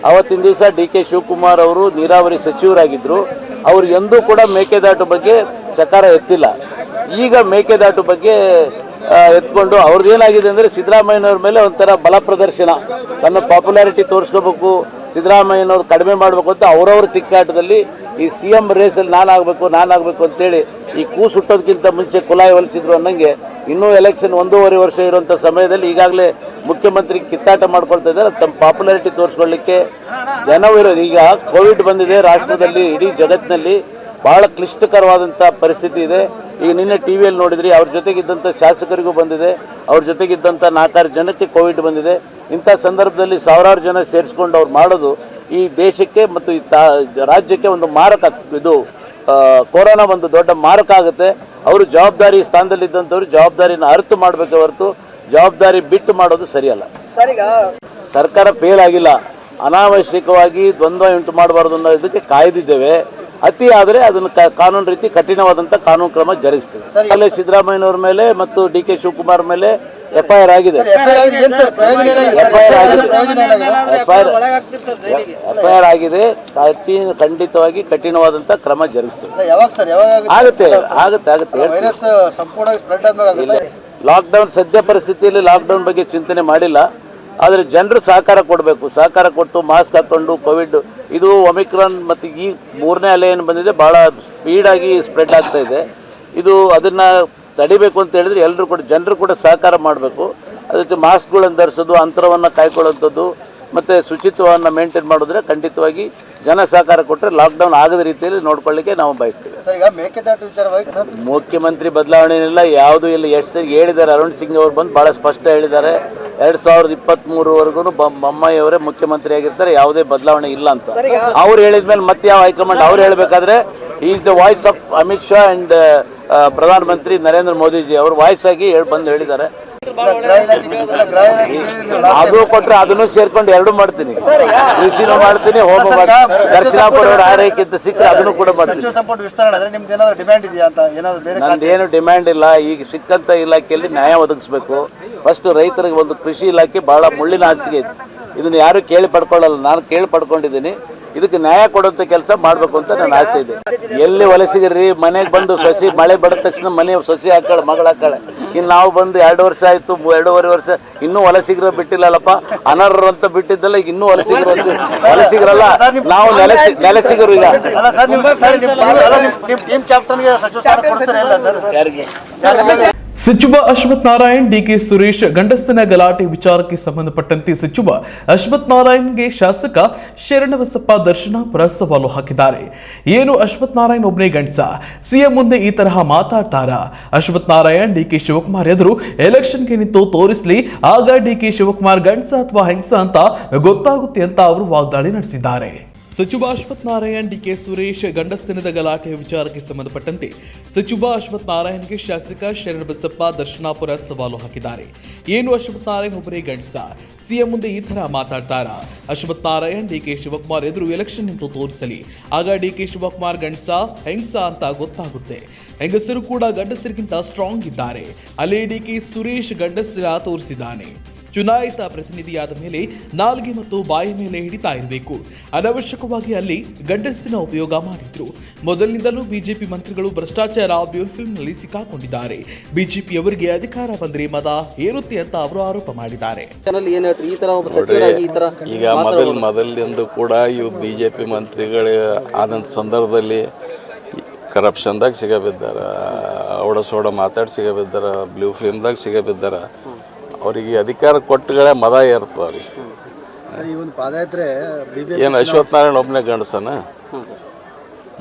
ಅವತ್ತಿನ ದಿವಸ ಡಿಕೆ ಶಿವಕುಮಾರ್ ಅವರು ನೀರಾವರಿ ಸಚಿವರಾಗಿದ್ದರು. ಅವರು ಎಂದೂ ಕೂಡ ಮೇಕೆದಾಟು ಬಗ್ಗೆ ಚಕಾರ ಎತ್ತಿಲ್ಲ. ಈಗ ಮೇಕೆದಾಟು ಬಗ್ಗೆ ಎತ್ಕೊಂಡು ಅವ್ರದ್ದೇನಾಗಿದೆ ಅಂದರೆ ಸಿದ್ದರಾಮಯ್ಯನವ್ರ ಮೇಲೆ ಒಂಥರ ಬಲ ಪ್ರದರ್ಶನ, ತನ್ನ ಪಾಪ್ಯುಲಾರಿಟಿ ತೋರಿಸ್ಕೋಬೇಕು, ಸಿದ್ದರಾಮಯ್ಯನವ್ರು ಕಡಿಮೆ ಮಾಡಬೇಕು ಅಂತ ಅವರವ್ರ ತಿಕ್ಕಾಟದಲ್ಲಿ ಈ ಸಿಎಂ ರೇಸಲ್ಲಿ ನಾನಾಗಬೇಕು ಅಂತೇಳಿ ಈ ಕೂಸು ಹುಟ್ಟೋದಕ್ಕಿಂತ ಮುಂಚೆ ಕುಲಾಯಿ ಹೊಲಿಸಿದ್ರು ಅನ್ನಂಗೆ ಇನ್ನೂ ಎಲೆಕ್ಷನ್ 1.5 ವರ್ಷ ಇರುವಂಥ ಸಮಯದಲ್ಲಿ ಈಗಾಗಲೇ ಮುಖ್ಯಮಂತ್ರಿ ಕಿತ್ತಾಟ ಮಾಡ್ಕೊಳ್ತಾ ಇದ್ದಾರೆ. ತಮ್ಮ ಪಾಪ್ಯುಲಾರಿಟಿ ತೋರಿಸ್ಕೊಳ್ಳಿಕ್ಕೆ ಜನವಿರೋಧ. ಈಗ ಕೋವಿಡ್ ಬಂದಿದೆ, ರಾಷ್ಟ್ರದಲ್ಲಿ ಇಡೀ ಜಗತ್ತಿನಲ್ಲಿ ಬಹಳ ಕ್ಲಿಷ್ಟಕರವಾದಂಥ ಪರಿಸ್ಥಿತಿ ಇದೆ. ಈಗ ನಿನ್ನೆ ಟಿ ವಿಯಲ್ಲಿ ನೋಡಿದ್ರಿ, ಅವ್ರ ಜೊತೆಗಿದ್ದಂಥ ಶಾಸಕರಿಗೂ ಬಂದಿದೆ, ಅವ್ರ ಜೊತೆಗಿದ್ದಂಥ 4-6 ಜನಕ್ಕೆ ಕೋವಿಡ್ ಬಂದಿದೆ. ಇಂಥ ಸಂದರ್ಭದಲ್ಲಿ ಸಾವಿರಾರು ಜನ ಸೇರಿಸ್ಕೊಂಡು ಅವ್ರು ಮಾಡೋದು ಈ ದೇಶಕ್ಕೆ ಮತ್ತು ಈ ರಾಜ್ಯಕ್ಕೆ ಒಂದು ಮಾರಕ. ಇದು ಕೊರೋನಾ ಒಂದು ದೊಡ್ಡ ಮಾರಕ ಆಗುತ್ತೆ. ಅವರು ಜವಾಬ್ದಾರಿ ಸ್ಥಾನದಲ್ಲಿದ್ದಂಥವ್ರು ಜವಾಬ್ದಾರಿನ ಅರ್ಥ ಮಾಡಬೇಕೆ ಹೊರತು ಜವಾಬ್ದಾರಿ ಬಿಟ್ಟು ಮಾಡೋದು ಸರಿಯಲ್ಲ. ಸರ್, ಈಗ ಸರ್ಕಾರ ಫೇಲ್ ಆಗಿಲ್ಲ. ಅನಾವಶ್ಯಕವಾಗಿ ದ್ವಂದ್ವ ಉಂಟು ಮಾಡಬಾರ್ದು ಅನ್ನೋ ಇದಕ್ಕೆ ಕಾಯ್ದಿದ್ದೇವೆ. ಅತಿ ಆದರೆ ಅದನ್ನು ಕಾನೂನು ರೀತಿ ಕಠಿಣವಾದಂಥ ಕಾನೂನು ಕ್ರಮ ಜರುಗಿಸ್ತೇವೆ. ಅಲ್ಲೇ ಸಿದ್ದರಾಮಯ್ಯನವ್ರ ಮೇಲೆ ಮತ್ತು ಡಿ ಕೆ ಶಿವಕುಮಾರ್ ಮೇಲೆ FIR ಆಗಿದೆ. FIR ಆಗಿದೆ. ಖಂಡಿತವಾಗಿ ಕಠಿಣವಾದಂಥ ಕ್ರಮ ಜರುಗಿಸ್ತೇವೆ. ಆಗುತ್ತೆ. ಲಾಕ್ಡೌನ್ ಸದ್ಯ ಪರಿಸ್ಥಿತಿಯಲ್ಲಿ ಲಾಕ್ಡೌನ್ ಬಗ್ಗೆ ಚಿಂತನೆ ಮಾಡಿಲ್ಲ. ಆದರೆ ಜನರು ಸಹಕಾರ ಕೊಡಬೇಕು. ಸಹಕಾರ ಕೊಟ್ಟು ಮಾಸ್ಕ್ ಹಾಕ್ಕೊಂಡು ಕೋವಿಡ್ ಇದು ಒಮಿಕ್ರಾನ್ ಮತ್ತು ಈ 3ನೇ ಅಲೆ ಏನು ಬಂದಿದೆ ಭಾಳ ಸ್ಪೀಡಾಗಿ ಸ್ಪ್ರೆಡ್ ಆಗ್ತಾ ಇದೆ. ಇದು ಅದನ್ನು ತಡಿಬೇಕು ಅಂತ ಹೇಳಿದ್ರೆ ಎಲ್ಲರೂ ಕೂಡ ಜನರು ಕೂಡ ಸಹಕಾರ ಮಾಡಬೇಕು. ಅದಕ್ಕೆ ಮಾಸ್ಕ್ಗಳನ್ನು ಧರಿಸೋದು, ಅಂತರವನ್ನು ಕಾಯ್ಕೊಳ್ಳುವಂಥದ್ದು ಮತ್ತು ಶುಚಿತ್ವವನ್ನು ಮೇಂಟೈನ್ ಮಾಡಿದ್ರೆ ಖಂಡಿತವಾಗಿ ಜನ ಸಹಕಾರ ಕೊಟ್ಟರೆ ಲಾಕ್ಡೌನ್ ಆಗದ ರೀತಿಯಲ್ಲಿ ನೋಡ್ಕೊಳ್ಳಿಕ್ಕೆ ನಾವು ಬಯಸ್ತೇವೆ. ಮುಖ್ಯಮಂತ್ರಿ ಬದಲಾವಣೆ ಏನಿಲ್ಲ, ಯಾವುದೂ ಇಲ್ಲ. ಎಷ್ಟು ಹೇಳಿದ್ದಾರೆ ಅರುಣ್ ಸಿಂಗ್ ಅವರು ಬಂದು ಭಾಳ ಸ್ಪಷ್ಟ ಹೇಳಿದ್ದಾರೆ. 2023ವರೆಗೂ ಬೊಮ್ಮಾಯಿ ಅವರೇ ಮುಖ್ಯಮಂತ್ರಿ ಆಗಿರ್ತಾರೆ, ಯಾವುದೇ ಬದಲಾವಣೆ ಇಲ್ಲ ಅಂತ. ಅವ್ರು ಹೇಳಿದ್ಮೇಲೆ ಮತ್ತೆ ಯಾವ ಹೈಕಮಾಂಡ್ ಅವ್ರು ಹೇಳಬೇಕಾದ್ರೆ is the voice of Amit Shah and ಪ್ರಧಾನಮಂತ್ರಿ ನರೇಂದ್ರ ಮೋದಿಜಿ ಅವರು ವಾಯ್ಸ್ ಆಗಿ ಬಂದು ಹೇಳಿದ್ದಾರೆ. ಅದು ಕೊಟ್ಟರೆ ಅದನ್ನು ಸೇರ್ಕೊಂಡು ಎರಡೂ ಮಾಡ್ತೀನಿ. ಕೃಷಿನೂ ಮಾಡ್ತೀನಿ, ಹೋಮ ಮಾಡ್ತೀನಿ. ದರ್ಶನಾಪುರ ಅವರ ಆರೈಕೆಂತ ಸಿಕ್ಕರೆ ಅದನ್ನು ಕೂಡ ಮಾಡ್ತೀನಿ. ನಂದೇನು ಡಿಮ್ಯಾಂಡ್ ಇಲ್ಲ. ಈಗ ಸಿಕ್ಕಂತ ಇಲಾಖೆಯಲ್ಲಿ ನ್ಯಾಯ ಒದಗಿಸ್ಬೇಕು. ಫಸ್ಟ್ ರೈತರಿಗೆ ಒಂದು ಕೃಷಿ ಇಲಾಖೆ ಬಹಳ ಮುಳ್ಳಿನ ಹಾಸಿಗೆ ಇದೆ. ಇದನ್ನು ಯಾರು ಕೇಳಿ ಪಡ್ಕೊಳ್ಳಲ್ಲ. ನಾನು ಕೇಳಿ ಪಡ್ಕೊಂಡಿದ್ದೀನಿ. ಇದಕ್ಕೆ ನ್ಯಾಯ ಕೊಡುವಂಥ ಕೆಲಸ ಮಾಡಬೇಕು ಅಂತ ನನ್ನ ಆಸೆ ಇದೆ. ಎಲ್ಲಿ ವಲಸಿಗರಿ ಮನೆಗೆ ಬಂದು ಸಸಿ ಮಳೆ ಬಡಿದ ತಕ್ಷಣ ಮನೆ ಸಸಿ ಹಾಕಾಳೆ, ಮಗಳು ಹಾಕಾಳೆ. ಇನ್ನು ನಾವು ಬಂದು 2 ವರ್ಷ ಆಯಿತು, 2.5 ವರ್ಷ ಇನ್ನೂ ವಲಸಿಗರು ಬಿಟ್ಟಿಲ್ಲಲ್ಲಪ್ಪ. ಅನರ್ಹರು ಅಂತ ಬಿಟ್ಟಿದ್ದಲ್ಲ, ಈಗ ಇನ್ನೂ ವಲಸಿಗರಲ್ಲ, ನಾವು ನೆಲೆಸಿಗರು. ಈಗ ಯಾರಿಗೆ ಸಚಿವ ಅಶ್ವಥ್ ನಾರಾಯಣ್ ಡಿಕೆ ಸುರೇಶ್ ಗಂಡಸನ ಗಲಾಟೆ ವಿಚಾರಕ್ಕೆ ಸಂಬಂಧಪಟ್ಟಂತೆ ಸಚಿವ ಅಶ್ವಥ್ ನಾರಾಯಣ್ಗೆ ಶಾಸಕ ಶರಣಬಸಪ್ಪ ದರ್ಶನಾಪುರ ಸವಾಲು ಹಾಕಿದ್ದಾರೆ. ಏನು ಅಶ್ವಥ್ ನಾರಾಯಣ್ ಒಬ್ಬನೇ ಗಂಡಸ? ಸಿಎಂ ಮುಂದೆ ಈ ತರಹ ಮಾತಾಡ್ತಾರಾ? ಅಶ್ವಥ್ ನಾರಾಯಣ್ ಡಿಕೆ ಶಿವಕುಮಾರ್ ಎದುರು ಎಲೆಕ್ಷನ್ಗೆ ನಿಂತು ತೋರಿಸ್ಲಿ, ಆಗ ಡಿಕೆ ಶಿವಕುಮಾರ್ ಗಂಡಸ ಅಥವಾ ಹೆಂಗಸ ಅಂತ ಗೊತ್ತಾಗುತ್ತೆ ಅಂತ ಅವರು ವಾಗ್ದಾಳಿ ನಡೆಸಿದ್ದಾರೆ. ಸಚಿವ ಅಶ್ವಥ್ ನಾರಾಯಣ್ ಡಿಕೆ ಸುರೇಶ್ ಗಂಡಸ್ತನದ ಗಲಾಟೆಯ ವಿಚಾರಕ್ಕೆ ಸಂಬಂಧಪಟ್ಟಂತೆ ಸಚಿವ ಅಶ್ವಥ್ ನಾರಾಯಣ್ಗೆ ಶಾಸಕ ಶರಣಬಸಪ್ಪ ದರ್ಶನಾಪುರ ಸವಾಲು ಹಾಕಿದ್ದಾರೆ. ಏನು ಅಶ್ವಥ್ ನಾರಾಯಣ್ ಒಬ್ಬರೇ ಗಂಡಸ? ಸಿಎಂ ಮುಂದೆ ಈ ತರ ಮಾತಾಡ್ತಾರಾ? ಅಶ್ವಥ್ ನಾರಾಯಣ್ ಡಿಕೆ ಶಿವಕುಮಾರ್ ಎದುರು ಎಲೆಕ್ಷನ್ ನಿಂತು ತೋರಿಸಲಿ, ಆಗ ಡಿಕೆ ಶಿವಕುಮಾರ್ ಗಂಡಸ ಹೆಂಗಸ ಅಂತ ಗೊತ್ತಾಗುತ್ತೆ. ಹೆಂಗಸರು ಕೂಡ ಗಂಡಸರಿಗಿಂತ ಸ್ಟ್ರಾಂಗ್ ಇದ್ದಾರೆ. ಅಲ್ಲೇ ಡಿಕೆ ಸುರೇಶ್ ಗಂಡಸರ ತೋರಿಸಿದ್ದಾನೆ. ಚುನಾಯಿತ ಪ್ರತಿನಿಧಿಯಾದ ಮೇಲೆ ನಾಲ್ಗೆ ಮತ್ತು ಬಾಯಿ ಮೇಲೆ ಹಿಡಿತಾ ಇರಬೇಕು. ಅನವಶ್ಯಕವಾಗಿ ಅಲ್ಲಿ ಗಂಡಸಿನ ಉಪಯೋಗ ಮಾಡಿದ್ರು. ಮೊದಲಿನಿಂದಲೂ ಬಿಜೆಪಿ ಮಂತ್ರಿಗಳು ಭ್ರಷ್ಟಾಚಾರ ಬ್ಯೂರೋನಲ್ಲಿ ಸಿಕ್ಕಾಕೊಂಡಿದ್ದಾರೆ. ಬಿಜೆಪಿಯವರಿಗೆ ಅಧಿಕಾರ ಬಂದ್ರೆ ಮದ ಏರುತ್ತೆ ಅಂತ ಅವರು ಆರೋಪ ಮಾಡಿದ್ದಾರೆ. ಈಗ ಮೊದಲಿನಿಂದ ಕೂಡ ಇವು ಬಿಜೆಪಿ ಮಂತ್ರಿಗಳು ಆದಂಥ ಸಂದರ್ಭದಲ್ಲಿ ಕರಪ್ಷನ್ದಾಗ ಸಿಗಬಿದ್ದಾರ, ಔಡಸೋಡ ಮಾತಾಡಿ ಸಿಗಬಿದ್ದಾರ, ಬ್ಲೂ ಫಿಲ್ಮ್ದಾಗ ಸಿಗಬಿದ್ದಾರ. ಅವರಿಗೆ ಅಧಿಕಾರ ಕೊಟ್ಟಗಳೇ ಮದ ಏರ್ತವ ಅವ್ರಿಗೆ. ಏನು ಅಶ್ವಥ್ ನಾರಾಯಣ್ ಒಬ್ಬನೇ ಗಂಡಸನ?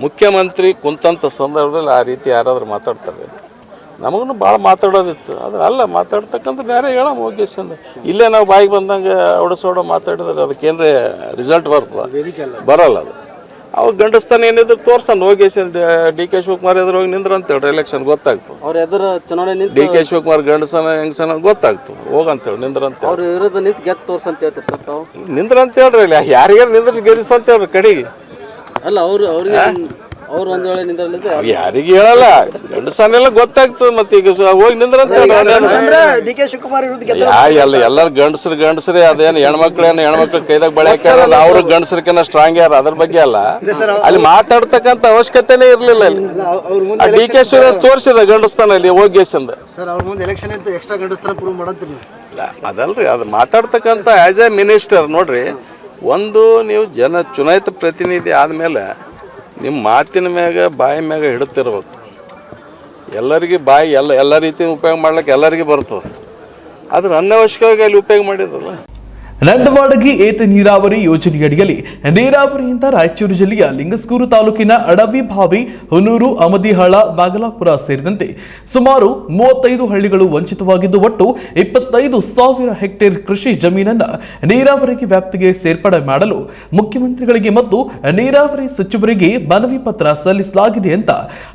ಮುಖ್ಯಮಂತ್ರಿ ಕುಂತಂಥ ಸಂದರ್ಭದಲ್ಲಿ ಆ ರೀತಿ ಯಾರಾದ್ರೂ ಮಾತಾಡ್ತಾರೆ? ನಮಗೂ ಭಾಳ ಮಾತಾಡೋದಿತ್ತು. ಆದ್ರೆ ಅಲ್ಲ, ಮಾತಾಡ್ತಕ್ಕಂಥ ಬೇರೆ ಹೇಳೋ ಹೋಗ್ಯಸಂದ ಇಲ್ಲೇ ನಾವು ಬಾಯಿಗೆ ಬಂದಂಗೆ ಔಡಸೋಡ ಮಾತಾಡಿದ್ರೆ ಅದಕ್ಕೇನ್ರೆ ರಿಸಲ್ಟ್ ಬರ್ತದ? ಬರಲ್ಲ. ಅದು ಅವ್ರು ಗಂಡಸ್ತಾನ ಏನಿದ್ರು ತೋರ್ಸನ್ ಹೋಗೇಶನ್ ಡಿ ಕೆ ಶಿವಕುಮಾರ್ ಎದುರು ಹೋಗಿ ನಿಂದ್ರ ಅಂತ ಹೇಳ್ರಿ, ಎಲೆಕ್ಷನ್ ಗೊತ್ತಾಗ್ತು. ಅವ್ರ ಎದುರು ಚುನಾವಣೆ ಡಿ ಕೆ ಶಿವಕುಮಾರ್ ಗಂಡಸನ ಹೆಂಗಸನ ಗೊತ್ತಾಗ್ತು, ಹೋಗಂತೇಳಿ ನಿಂದ್ರ ಅಂತ ಅವ್ರ ವಿರುದ್ಧ ನಿಂತು ಗೆದ್ದು ತೋರ್ಸ ಅಂತ ಹೇಳ್ತಾರೆ ಸರ್ ತಾವು. ನಿಂದ್ರ ಅಂತ ಹೇಳ್ರಿ, ಇಲ್ಲ ಯಾರಿಗಾರು ನಿಂದ್ರಿಸಿ ಗೆಲ್ಲಿಸ ಅಂತ ಹೇಳ್ರಿ ಕಡೆಗೆ. ಅಲ್ಲ ಅವ್ರು ಒಂದ್ ವೇಳೆ ನಿಂದ್ರಲಿದ್ರೆ ಯಾರಿಗೆ ಹೇಳಲ್ಲ, ಗಂಡಸನೆಲ್ಲ ಗೊತ್ತಾಗ್ತದೆ. ಮತ್ತೆ ಈಗ ಹೋಗಿ ನಿಂದ್ರ ಅಂತ ಡಿ ಕೆ ಶಿವಕುಮಾರ್ ಎಲ್ಲಾರು ಗಂಡಸ್ರೇ. ಅದೇನು ಹೆಣ್ಮಕ್ಳು ಕೈದಾಗ ಬಳೆ ಹಾಕ್ಯಾರಲ್ಲ, ಅವ್ರು ಗಂಡಸ್ರಕಿನ್ನ ಸ್ಟ್ರಾಂಗ್ ಯಾರ, ಅದ್ರ ಬಗ್ಗೆ ಅಲ್ಲ. ಅಲ್ಲಿ ಮಾತಾಡ್ತಕ್ಕಂಥ ಅವಶ್ಯಕತೆನೇ ಇರ್ಲಿಲ್ಲ. ಡಿ ಕೆ ಸುರೇಶ್ ತೋರಿಸಿದ ಗಂಡಸ್ತಾನ ಅಲ್ಲಿ ಹೋಗ್ಯಸಂದ. ಅದಲ್ರಿ, ಅದು ಮಾತಾಡ್ತಕ್ಕಂಥ ಆಸ್ ಎ ಮಿನಿಸ್ಟರ್ ನೋಡ್ರಿ, ಒಂದು ನೀವು ಚುನಾಯಿತ ಪ್ರತಿನಿಧಿ ಆದ್ಮೇಲೆ ನಿಮ್ಮ ಮಾತಿನ ಮ್ಯಾಗ ಬಾಯಿ ಮ್ಯಾಗ ಹಿಡುತ್ತಿರ್ಬೇಕು. ಎಲ್ಲರಿಗೆ ಬಾಯಿ ಎಲ್ಲ ರೀತಿ ಉಪಯೋಗ ಮಾಡ್ಲಿಕ್ಕೆ ಎಲ್ಲರಿಗೆ ಬರ್ತದೆ. ಆದ್ರೆ ಅನವಶ್ಯಕವಾಗಿ ಅಲ್ಲಿ ಉಪಯೋಗ ಮಾಡಿದ್ರಲ್ಲ. ನಂದವಾಡಗಿ ಏತ ನೀರಾವರಿ ಯೋಜನೆಯಡಿಯಲ್ಲಿ ನೀರಾವರಿಯಿಂದ ರಾಯಚೂರು ಜಿಲ್ಲೆಯ ಲಿಂಗಸ್ಗೂರು ತಾಲೂಕಿನ ಅಡವಿ ಬಾವಿ, ಹುನೂರು, ಅಮದಿಹಾಳ, ನಾಗಲಾಪುರ ಸೇರಿದಂತೆ ಸುಮಾರು 35 ಹಳ್ಳಿಗಳು ವಂಚಿತವಾಗಿದ್ದು ಒಟ್ಟು 25,000 ಹೆಕ್ಟೇರ್ ಕೃಷಿ ಜಮೀನನ್ನು ನೀರಾವರಿಗೆ ವ್ಯಾಪ್ತಿಗೆ ಸೇರ್ಪಡೆ ಮಾಡಲು ಮುಖ್ಯಮಂತ್ರಿಗಳಿಗೆ ಮತ್ತು ನೀರಾವರಿ ಸಚಿವರಿಗೆ ಮನವಿ ಪತ್ರ ಸಲ್ಲಿಸಲಾಗಿದೆ ಅಂತ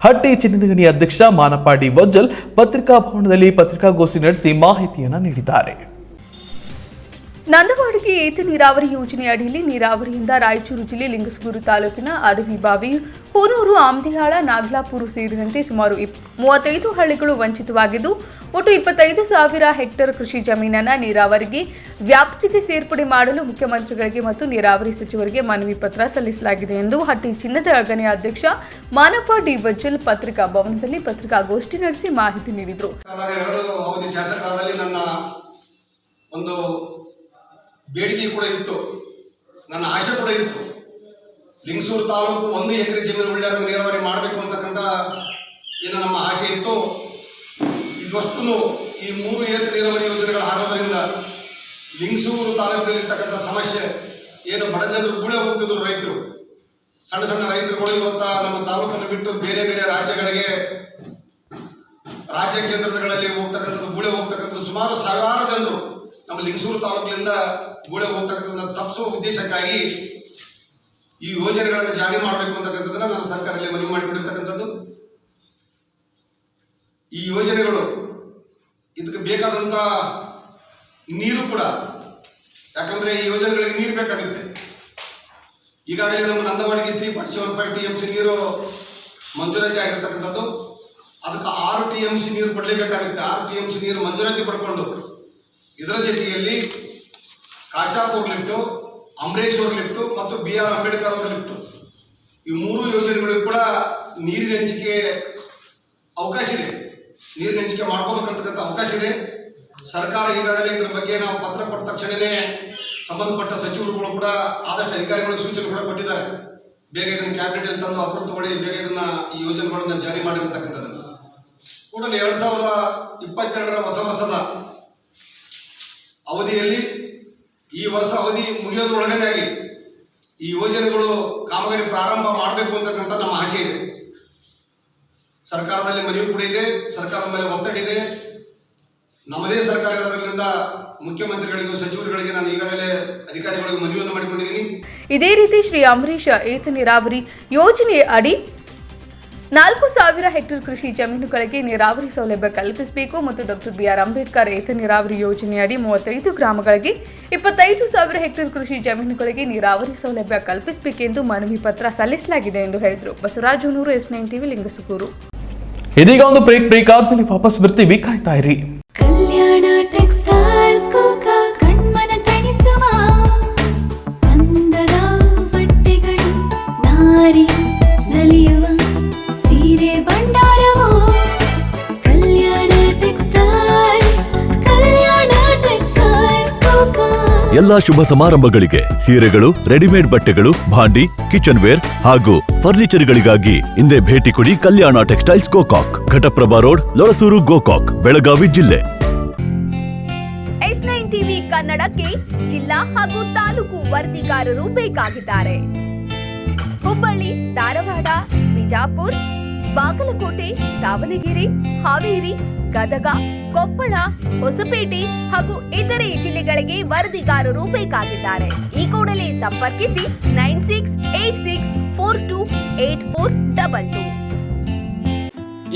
ಹಟ್ಟಿ ಚಿನ್ನದಗಣಿ ಅಧ್ಯಕ್ಷ ಮಾನಪಾಡಿ ವಜ್ಜಲ್ ಪತ್ರಿಕಾ ಭವನದಲ್ಲಿ ಪತ್ರಿಕಾಗೋಷ್ಠಿ ನಡೆಸಿ ಮಾಹಿತಿಯನ್ನು ನೀಡಿದ್ದಾರೆ. ನಂದವಾಡಿಗೆ ಏತ ನೀರಾವರಿ ಯೋಜನೆ ಅಡಿಯಲ್ಲಿ ನೀರಾವರಿಯಿಂದ ರಾಯಚೂರು ಜಿಲ್ಲೆ ಲಿಂಗಸಗೂರು ತಾಲೂಕಿನ ಅಡವಿಬಾವಿ, ಹೂನೂರು, ಆಮ್ದಿಹಾಳ, ನಾಗ್ಲಾಪುರ ಸೇರಿದಂತೆ ಸುಮಾರು 35 ಹಳ್ಳಿಗಳು ವಂಚಿತವಾಗಿದ್ದು ಒಟ್ಟು 25,000 ಹೆಕ್ಟೇರ್ ಕೃಷಿ ಜಮೀನನ್ನು ನೀರಾವರಿಗೆ ವ್ಯಾಪ್ತಿಗೆ ಸೇರ್ಪಡೆ ಮಾಡಲು ಮುಖ್ಯಮಂತ್ರಿಗಳಿಗೆ ಮತ್ತು ನೀರಾವರಿ ಸಚಿವರಿಗೆ ಮನವಿ ಪತ್ರ ಸಲ್ಲಿಸಲಾಗಿದೆ ಎಂದು ಹಟ್ಟಿ ಚಿನ್ನದ ಗಣಿ ಅಧ್ಯಕ್ಷ ಮಾನಪ್ಪ ಡಿ ಬಜ್ಜಲ್ ಪತ್ರಿಕಾ ಭವನದಲ್ಲಿ ಪತ್ರಿಕಾಗೋಷ್ಠಿ ನಡೆಸಿ ಮಾಹಿತಿ ನೀಡಿದರು. ಒಂದು ಬೇಡಿಕೆ ಕೂಡ ಇತ್ತು, ನನ್ನ ಆಶೆ ಕೂಡ ಇತ್ತು. ಲಿಂಗಸೂರು ತಾಲೂಕು 1 ಎಕರೆ ಜಮೀನು ಉಳ್ಳಾಗ ನೀರಾವರಿ ಮಾಡಬೇಕು ಅಂತಕ್ಕಂಥ ಏನು ನಮ್ಮ ಆಸೆ ಇತ್ತು. ಇವಷ್ಟು ಈ 3 ಏತ ನೀರಾವರಿ ಯೋಜನೆಗಳು ಆಗೋದ್ರಿಂದ ಲಿಂಗಸೂರು ತಾಲೂಕಿನಲ್ಲಿರ್ತಕ್ಕಂಥ ಸಮಸ್ಯೆ ಏನು ಬಡ ಜನರು ಕೂಡ ಹೋಗ್ತಿದ್ರು, ರೈತರು, ಸಣ್ಣ ಸಣ್ಣ ರೈತರುಗಳು ಇವತ್ತ ನಮ್ಮ ತಾಲೂಕನ್ನು ಬಿಟ್ಟು ಬೇರೆ ಬೇರೆ ರಾಜ್ಯಗಳಿಗೆ, ರಾಜ್ಯ ಕೇಂದ್ರಗಳಲ್ಲಿ ಹೋಗ್ತಕ್ಕಂಥದ್ದು, ಗೂಳೆ ಹೋಗ್ತಕ್ಕಂಥದ್ದು ಸುಮಾರು ಸಾವಿರಾರು ಜನರು ನಮ್ಮ ಲಿಂಗಸೂರು ತಾಲೂಕಿನಿಂದ ಗೂಳೆ ಹೋಗ್ತಕ್ಕಂಥದ್ದನ್ನ ತಪ್ಪಿಸುವ ಉದ್ದೇಶಕ್ಕಾಗಿ ಈ ಯೋಜನೆಗಳನ್ನು ಜಾರಿ ಮಾಡಬೇಕು ಅಂತಕ್ಕಂಥದ್ದನ್ನ ನಾನು ಸರ್ಕಾರದಲ್ಲಿ ಮನವಿ ಮಾಡಿಕೊಂಡಿರ್ತಕ್ಕಂಥದ್ದು. ಈ ಯೋಜನೆಗಳು ಇದಕ್ಕೆ ಬೇಕಾದಂತ ನೀರು ಕೂಡ, ಯಾಕಂದ್ರೆ ಈ ಯೋಜನೆಗಳಿಗೆ ನೀರು ಬೇಕಾಗುತ್ತೆ. ಈಗಾಗಲೇ ನಮ್ಮ ನಂದವಾಡಿಗೆ 3.75 TMC ನೀರು ಮಂಜೂರಾತಿ ಆಗಿರ್ತಕ್ಕಂಥದ್ದು. ಅದಕ್ಕೆ 6 TMC ನೀರು ಕೊಡಲೇಬೇಕಾಗುತ್ತೆ. 6 TMC ನೀರು ಮಂಜೂರಾತಿ ಪಡ್ಕೊಂಡು ಇದರ ಜೊತೆಯಲ್ಲಿ ಕಾಚಾಪುರ್ ಲಿಫ್ಟು, ಅಮರೇಶ್ವರ್ ಲಿಫ್ಟು ಮತ್ತು BR ಅಂಬೇಡ್ಕರ್ ಅವರ ಲಿಫ್ಟು, ಈ 3 ಯೋಜನೆಗಳಿಗೂ ಕೂಡ ನೀರಿನ ಹಂಚಿಕೆ ಅವಕಾಶ ಇದೆ. ನೀರಿನ ಹಂಚಿಕೆ ಮಾಡ್ಕೋಬೇಕಂತಕ್ಕಂಥ ಅವಕಾಶ ಇದೆ. ಸರ್ಕಾರ ಈಗಾಗಲೇ ಇದ್ರ ಬಗ್ಗೆ ನಾವು ಪತ್ರ ಕೊಟ್ಟ ತಕ್ಷಣವೇ ಸಂಬಂಧಪಟ್ಟ ಸಚಿವರುಗಳು ಕೂಡ ಆದಷ್ಟು ಅಧಿಕಾರಿಗಳಿಗೆ ಸೂಚನೆ ಕೂಡ ಕೊಟ್ಟಿದ್ದಾರೆ. ಬೇಗ ಇದನ್ನು ಕ್ಯಾಬಿನೆಟ್ ಅಲ್ಲಿ ತಂದು ಅಪ್ರೂವ್ ತಗೊಳ್ಳಿ, ಬೇಗ ಇದನ್ನ ಈ ಯೋಜನೆಗಳನ್ನ ಜಾರಿ ಮಾಡಿರ್ತಕ್ಕಂಥದ್ದನ್ನು ಕೂಡಲೇ 2022ರ ಹೊಸ ವರ್ಷದ ಅವಧಿಯಲ್ಲಿ, ಈ ವರ್ಷ ಅವಧಿ ಮುಗಿಯೋದ್ರೊಳಗನೆಯಾಗಿ ಈ ಯೋಜನೆಗಳು ಕಾಮಗಾರಿ ಪ್ರಾರಂಭ ಮಾಡಬೇಕು ಅಂತಕ್ಕಂಥ ನಮ್ಮ ಆಶೆ ಇದೆ. ಸರ್ಕಾರದಲ್ಲಿ ಮನವಿ ಕೂಡ ಇದೆ, ಸರ್ಕಾರದ ಮೇಲೆ ಒತ್ತಡ ಇದೆ. ನಮ್ಮದೇ ಸರ್ಕಾರ ಇರೋದ್ರಿಂದ ಮುಖ್ಯಮಂತ್ರಿಗಳಿಗೂ ಸಚಿವರುಗಳಿಗೆ ನಾನು ಈಗಾಗಲೇ ಅಧಿಕಾರಿಗಳಿಗೂ ಮನವಿಯನ್ನು ಮಾಡಿಕೊಂಡಿದ್ದೀನಿ. ಇದೇ ರೀತಿ ಶ್ರೀ ಅಂಬರೀಷ ಏತ ನೀರಾವರಿ ಯೋಜನೆ ಅಡಿ 4,000 ಹೆಕ್ಟೇರ್ ಕೃಷಿ ಜಮೀನುಗಳಿಗೆ ನೀರಾವರಿ ಸೌಲಭ್ಯ ಕಲ್ಪಿಸಬೇಕು ಮತ್ತು ಡಾಕ್ಟರ್ BR ಅಂಬೇಡ್ಕರ್ ಏತ ನೀರಾವರಿ ಯೋಜನೆಯಡಿ 35 ಗ್ರಾಮಗಳಿಗೆ 25,000 ಹೆಕ್ಟೇರ್ ಕೃಷಿ ಜಮೀನುಗಳಿಗೆ ನೀರಾವರಿ ಸೌಲಭ್ಯ ಕಲ್ಪಿಸಬೇಕೆಂದು ಮನವಿ ಪತ್ರ ಸಲ್ಲಿಸಲಾಗಿದೆ ಎಂದು ಹೇಳಿದರು. Basavaraj Hunur, S9 TV, Lingasugur. ಇದೀಗ ಒಂದು ಬ್ರೇಕ್ ಆದ್ಮೇಲೆ ವಾಪಸ್ ಬರ್ತೀವಿ, ಕಾಯ್ತಾ ಇರಿ. ಕಲ್ಯಾಣ ಟೆಕ್ಸ್ಟೈಲ್ಸ್ ಕೋಕಾ ಕಣ್ಮನ ತಣಿಸುವ ಅಂದದ ಬಟ್ಟೆಗಳು, ನಾರಿ ನಲಿಯುವ ಸೀರೆ ಭಂಡಾರವು ಕಲ್ಯಾಣ ಟೆಕ್ಸ್ಟೈಲ್ಸ್ ಕೋಕಾ. ಎಲ್ಲಾ ಶುಭ ಸಮಾರಂಭಗಳಿಗೆ ಸೀರೆಗಳು, ರೆಡಿಮೇಡ್ ಬಟ್ಟೆಗಳು, ಭಾಂಡಿ, ಕಿಚನ್ ವೇರ್ ಹಾಗೂ ಫರ್ನಿಚರ್ಗಳಿಗಾಗಿ ಹಿಂದೆ ಭೇಟಿ ಕೊಡಿ ಕಲ್ಯಾಣ ಟೆಕ್ಸ್ಟೈಲ್ಸ್ ಗೋಕಾಕ್, ಘಟಪ್ರಭಾ ರೋಡ್, ಲೊರಸೂರು, ಗೋಕಾಕ್, ಬೆಳಗಾವಿ ಜಿಲ್ಲೆ. S9 TV ಕನ್ನಡಕ್ಕೆ ಜಿಲ್ಲಾ ಹಾಗೂ ತಾಲೂಕು ವರದಿಗಾರರು ಬೇಕಾಗಿದ್ದಾರೆ. ಹುಬ್ಬಳ್ಳಿ, ಧಾರವಾಡ, ಬಿಜಾಪುರ, ಬಾಗಲಕೋಟೆ, ದಾವಣಗೆರೆ, ಹಾವೇರಿ, ಗದಗ, ಕೊಪ್ಪಳ, ಹೊಸಪೇಟೆ ಹಾಗೂ ಇತರೆ ಜಿಲ್ಲೆಗಳಿಗೆ ವರದಿಗಾರರು ಬೇಕಾಗಿದ್ದಾರೆ. ಈ ಕೂಡಲೇ ಸಂಪರ್ಕಿಸಿ 9686428422.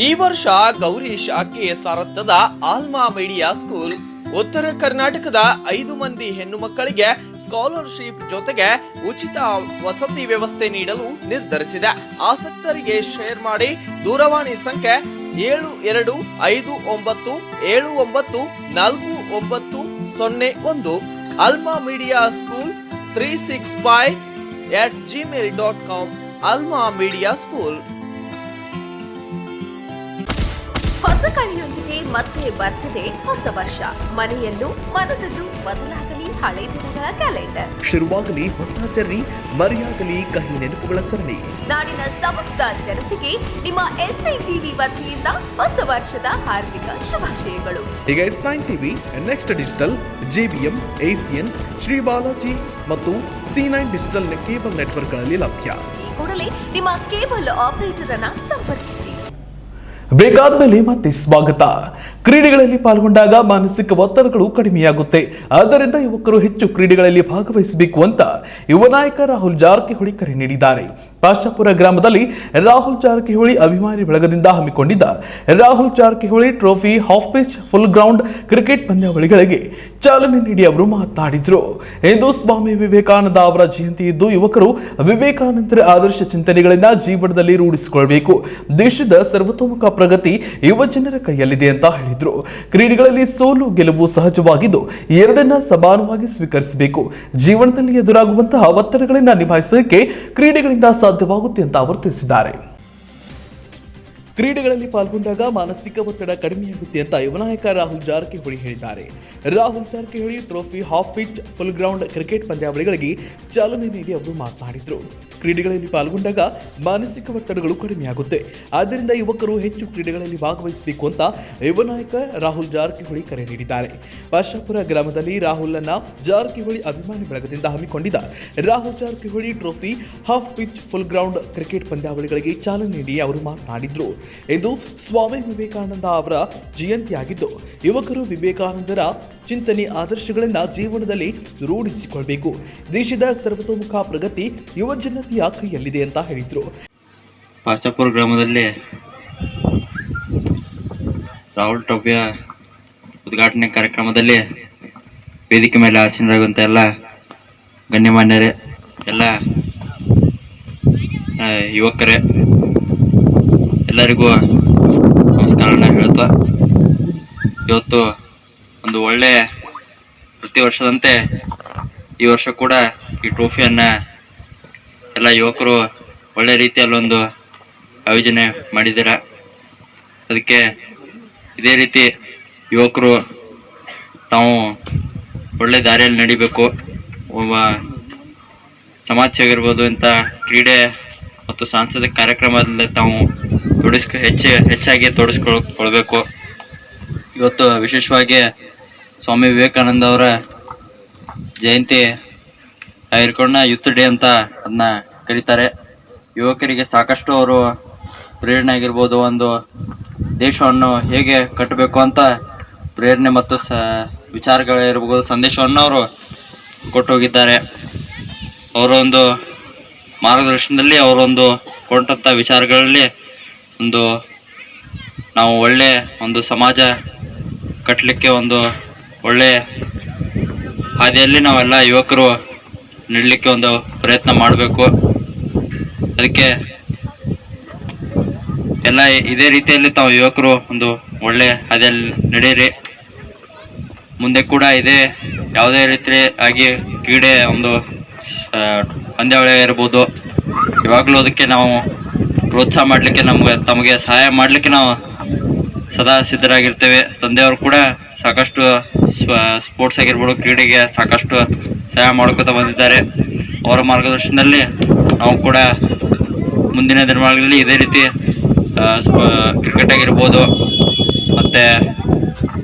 ಈ ವರ್ಷ ಗೌರೀಶ್ KS ರಥದ ಆಲ್ಮಾ ಮೀಡಿಯಾ ಸ್ಕೂಲ್ ಉತ್ತರ ಕರ್ನಾಟಕದ 5 ಮಂದಿ ಹೆಣ್ಣು ಮಕ್ಕಳಿಗೆ ಸ್ಕಾಲರ್ಶಿಪ್ ಜೊತೆಗೆ ಉಚಿತ ವಸತಿ ವ್ಯವಸ್ಥೆ ನೀಡಲು ನಿರ್ಧರಿಸಿದೆ. ಆಸಕ್ತರಿಗೆ ಶೇರ್ ಮಾಡಿ. ದೂರವಾಣಿ ಸಂಖ್ಯೆ 7259794901. Alma media school 365@gmail.com. Alma media school. ಹೊಸ ಕಳೆಯೊಂದಿಗೆ ಮತ್ತೆ ಬರ್ತದೆ ಹೊಸ ವರ್ಷ. ಮನೆಯಲ್ಲೂ ಮನದಲ್ಲೂ ಬದಲಾಗಲಿ ಹಳೆ ದಿನಗಳ ಕ್ಯಾಲೆಂಡರ್. ಶುರುವಾಗಲಿ ಹೊಸ ಜರ್ನಿ, ಮರೆಯಾಗಲಿ ಕಹಿ ನೆನಪುಗಳ ಸರಣಿ. ನಾಡಿನ ಸಮಸ್ತ ಜನತೆಗೆ ನಿಮ್ಮ S9 TV ವತಿಯಿಂದ ಹೊಸ ವರ್ಷದ ಹಾರ್ದಿಕ ಶುಭಾಶಯಗಳು. ಈಗ S9 TV, next digital, JBM, ACN, Shri Balaji ಮತ್ತು C9 ಡಿಜಿಟಲ್ ಕೇಬಲ್ ನೆಟ್ವರ್ಕ್ಗಳಲ್ಲಿ ಲಭ್ಯ. ಈ ಕೂಡಲೇ ನಿಮ್ಮ ಕೇಬಲ್ ಆಪರೇಟರ್ ಅನ್ನ ಸಂಪರ್ಕಿಸಿ. ಬ್ರೇಕ್ ಆದ್ಮೇಲೆ ಮತ್ತೆ ಸ್ವಾಗತ. ಕ್ರೀಡೆಗಳಲ್ಲಿ ಪಾಲ್ಗೊಂಡಾಗ ಮಾನಸಿಕ ಒತ್ತಡಗಳು ಕಡಿಮೆಯಾಗುತ್ತೆ. ಆದ್ದರಿಂದ ಯುವಕರು ಹೆಚ್ಚು ಕ್ರೀಡೆಗಳಲ್ಲಿ ಭಾಗವಹಿಸಬೇಕು ಅಂತ ಯುವ ನಾಯಕ ರಾಹುಲ್ ಜಾರಕಿಹೊಳಿ ಕರೆ ನೀಡಿದ್ದಾರೆ. ಪಾಶಾಪುರ ಗ್ರಾಮದಲ್ಲಿ ರಾಹುಲ್ ಜಾರಕಿಹೊಳಿ ಅಭಿಮಾನಿ ಬಳಗದಿಂದ ಹಮ್ಮಿಕೊಂಡಿದ್ದ Rahul Jarkiholi trophy half pitch full ground cricket ಪಂದ್ಯಾವಳಿಗಳಿಗೆ ಚಾಲನೆ ನೀಡಿ ಅವರು ಮಾತನಾಡಿದರು. ಇಂದು ಸ್ವಾಮಿ ವಿವೇಕಾನಂದ ಅವರ ಜಯಂತಿ ಇದ್ದು ಯುವಕರು ವಿವೇಕಾನಂದರ ಆದರ್ಶ ಚಿಂತನೆಗಳನ್ನ ಜೀವನದಲ್ಲಿ ರೂಢಿಸಿಕೊಳ್ಳಬೇಕು. ದೇಶದ ಸರ್ವತೋಮುಖ ಪ್ರಗತಿ ಯುವ ಜನರ ಕೈಯಲ್ಲಿದೆ ಅಂತ ಹೇಳಿದ್ರು. ಕ್ರೀಡೆಗಳಲ್ಲಿ ಸೋಲು ಗೆಲುವು ಸಹಜವಾಗಿದ್ದು ಎರಡನ್ನ ಸಮಾನವಾಗಿ ಸ್ವೀಕರಿಸಬೇಕು. ಜೀವನದಲ್ಲಿ ಎದುರಾಗುವಂತಹ ಒತ್ತಡಗಳನ್ನ ನಿಭಾಯಿಸಲಿಕ್ಕೆ ಕ್ರೀಡೆಗಳಿಂದ ಸಾಧ್ಯವಾಗುತ್ತೆ ಅಂತ ಅವರು ತಿಳಿಸಿದ್ದಾರೆ. ಕ್ರೀಡೆಗಳಲ್ಲಿ ಪಾಲ್ಗೊಂಡಾಗ ಮಾನಸಿಕ ಒತ್ತಡ ಕಡಿಮೆಯಾಗುತ್ತೆ ಅಂತ ಯುವ ನಾಯಕ ರಾಹುಲ್ ಜಾರಕಿಹೊಳಿ ಹೇಳಿದ್ದಾರೆ. Rahul Jarkiholi trophy half pitch full ground cricket ಪಂದ್ಯಾವಳಿಗಳಿಗೆ ಚಾಲನೆ ನೀಡಿ ಅವರು ಮಾತನಾಡಿದರು. ಕ್ರೀಡೆಗಳಲ್ಲಿ ಪಾಲ್ಗೊಂಡಾಗ ಮಾನಸಿಕ ಒತ್ತಡಗಳು ಕಡಿಮೆಯಾಗುತ್ತೆ. ಆದ್ದರಿಂದ ಯುವಕರು ಹೆಚ್ಚು ಕ್ರೀಡೆಗಳಲ್ಲಿ ಭಾಗವಹಿಸಬೇಕು ಅಂತ ಯುವ ನಾಯಕ ರಾಹುಲ್ ಜಾರಕಿಹೊಳಿ ಕರೆ ನೀಡಿದ್ದಾರೆ. ಪಾಶಾಪುರ ಗ್ರಾಮದಲ್ಲಿ ರಾಹುಲ್ ಅನ್ನ ಜಾರಕಿಹೊಳಿ ಅಭಿಮಾನಿ ಬಳಗದಿಂದ ಹಮ್ಮಿಕೊಂಡಿದ್ದ Rahul Jarkiholi trophy half pitch full ground cricket ಪಂದ್ಯಾವಳಿಗಳಿಗೆ ಚಾಲನೆ ನೀಡಿ ಅವರು ಮಾತನಾಡಿದರು. ಇಂದು ಸ್ವಾಮಿ ವಿವೇಕಾನಂದ ಅವರ ಜಯಂತಿಯಾಗಿದ್ದು ಯುವಕರು ವಿವೇಕಾನಂದರ ಚಿಂತನೆ ಆದರ್ಶಗಳನ್ನು ಜೀವನದಲ್ಲಿ ರೂಢಿಸಿಕೊಳ್ಳಬೇಕು. ದೇಶದ ಸರ್ವತೋಮುಖ ಪ್ರಗತಿ ಯುವ ಜನತೆಯ ಕೈಯಲ್ಲಿದೆ ಅಂತ ಹೇಳಿದರು. ಪಾಶಾಪುರ ಗ್ರಾಮದಲ್ಲಿ ರಾಹುಲ್ ಟ್ರೋಫಿಯ ಉದ್ಘಾಟನೆ ಕಾರ್ಯಕ್ರಮದಲ್ಲಿ ವೇದಿಕೆ ಮೇಲೆ ಆಸೀನರಾಗುವಂಥ ಎಲ್ಲ ಗಣ್ಯಮಾನ್ಯರೇ, ಎಲ್ಲ ಯುವಕರೇ, ಎಲ್ಲರಿಗೂ ನಮಸ್ಕಾರನ ಹೇಳ್ತಾ, ಇವತ್ತು ಒಂದು ಒಳ್ಳೆ ಪ್ರತಿ ವರ್ಷದಂತೆ ಈ ವರ್ಷ ಕೂಡ ಈ ಟ್ರೋಫಿಯನ್ನು ಎಲ್ಲ ಯುವಕರು ಒಳ್ಳೆ ರೀತಿಯಲ್ಲಿ ಒಂದು ಆಯೋಜನೆ ಮಾಡಿದ್ದೀರ. ಅದಕ್ಕೆ ಇದೇ ರೀತಿ ಯುವಕರು ತಾವು ಒಳ್ಳೆ ದಾರಿಯಲ್ಲಿ ನಡಿಬೇಕು. ಒಬ್ಬ ಸಮಾಜ ಸೇವೆ ಇಂಥ ಕ್ರೀಡೆ ಮತ್ತು ಸಾಂಸ್ಕೃತಿಕ ಕಾರ್ಯಕ್ರಮದಲ್ಲಿ ತಾವು ಹೆಚ್ಚಾಗಿ ತೊಡಗಿಸ್ಕೊಳ್ಬೇಕು. ಇವತ್ತು ವಿಶೇಷವಾಗಿ ಸ್ವಾಮಿ ವಿವೇಕಾನಂದ ಅವರ ಜಯಂತಿ ಇರ್ಕೊಂಡ ಯೂತ್ ಡೇ ಅಂತ ಅದನ್ನ ಕರೀತಾರೆ. ಯುವಕರಿಗೆ ಸಾಕಷ್ಟು ಅವರು ಪ್ರೇರಣೆ ಆಗಿರ್ಬೋದು, ಒಂದು ದೇಶವನ್ನು ಹೇಗೆ ಕಟ್ಟಬೇಕು ಅಂತ ಪ್ರೇರಣೆ ಮತ್ತು ವಿಚಾರಗಳಿರ್ಬೋದು, ಸಂದೇಶವನ್ನು ಅವರು ಕೊಟ್ಟು ಹೋಗಿದ್ದಾರೆ. ಅವರ ಒಂದು ಮಾರ್ಗದರ್ಶನದಲ್ಲಿ ಅವರೊಂದು ಕೊಟ್ಟಂಥ ವಿಚಾರಗಳಲ್ಲಿ ಒಂದು ನಾವು ಒಳ್ಳೆ ಒಂದು ಸಮಾಜ ಕಟ್ಟಲಿಕ್ಕೆ ಒಂದು ಒಳ್ಳೆ ಹಾದಿಯಲ್ಲಿ ನಾವೆಲ್ಲ ಯುವಕರು ನಡಲಿಕ್ಕೆ ಒಂದು ಪ್ರಯತ್ನ ಮಾಡಬೇಕು. ಅದಕ್ಕೆ ಎಲ್ಲ ಇದೇ ರೀತಿಯಲ್ಲಿ ತಾವು ಯುವಕರು ಒಂದು ಒಳ್ಳೆ ಹಾದಿಯಲ್ಲಿ ನಡೆಯಿರಿ. ಮುಂದೆ ಕೂಡ ಇದೇ ಯಾವುದೇ ರೀತಿ ಆಗಿ ಕ್ರೀಡೆ ಒಂದು ಪಂದ್ಯಾವಳಿ ಇರ್ಬೋದು, ಇವಾಗಲೂ ಅದಕ್ಕೆ ನಾವು ಪ್ರೋತ್ಸಾಹ ಮಾಡಲಿಕ್ಕೆ ತಮಗೆ ಸಹಾಯ ಮಾಡಲಿಕ್ಕೆ ನಾವು ಸದಾ ಸಿದ್ಧರಾಗಿರ್ತೇವೆ. ತಂದೆಯವರು ಕೂಡ ಸಾಕಷ್ಟು ಸ್ಪೋರ್ಟ್ಸ್ ಆಗಿರ್ಬೋದು, ಕ್ರೀಡೆಗೆ ಸಾಕಷ್ಟು ಸಹಾಯ ಮಾಡ್ಕೊತಾ ಬಂದಿದ್ದಾರೆ. ಅವರ ಮಾರ್ಗದರ್ಶನದಲ್ಲಿ ನಾವು ಕೂಡ ಮುಂದಿನ ದಿನಗಳಲ್ಲಿ ಇದೇ ರೀತಿ ಕ್ರಿಕೆಟ್ ಆಗಿರ್ಬೋದು, ಮತ್ತು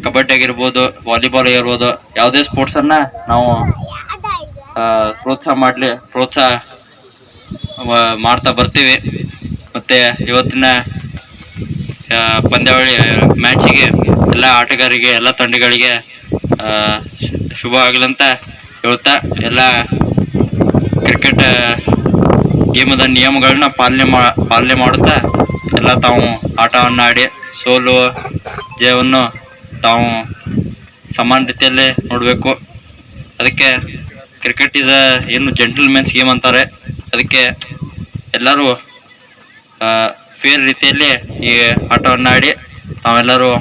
ಕಬಡ್ಡಿ ಆಗಿರ್ಬೋದು, ವಾಲಿಬಾಲ್ ಆಗಿರ್ಬೋದು, ಯಾವುದೇ ಸ್ಪೋರ್ಟ್ಸನ್ನು ನಾವು ಪ್ರೋತ್ಸಾಹ ಮಾಡ್ತಾ ಬರ್ತೀವಿ. ಮತ್ತು ಇವತ್ತಿನ ಪಂದ್ಯಾವಳಿ ಮ್ಯಾಚಿಗೆ ಎಲ್ಲ ಆಟಗಾರರಿಗೆ, ಎಲ್ಲ ತಂಡಗಳಿಗೆ ಶುಭ ಆಗಲಂತ ಹೇಳ್ತಾ, ಎಲ್ಲ ಕ್ರಿಕೆಟ್ ಗೇಮದ ನಿಯಮಗಳನ್ನ ಪಾಲನೆ ಮಾಡುತ್ತಾ ಎಲ್ಲ ತಾವು ಆಟವನ್ನು ಆಡಿ ಸೋಲು ಜಯವನ್ನು ತಾವು ಸಮಾನ ರೀತಿಯಲ್ಲೇ ನೋಡಬೇಕು. ಅದಕ್ಕೆ ಕ್ರಿಕೆಟ್ ಈಸ್ ಏನು ಜೆಂಟಲ್ಮೆನ್ಸ್ ಗೇಮ್ ಅಂತಾರೆ. ಅದಕ್ಕೆ ಎಲ್ಲರೂ ಫೇರ್ ರೀತಿಯಲ್ಲಿ ಈ ಆಟವನ್ನು ಆಡಿ ತಾವೆಲ್ಲರೂ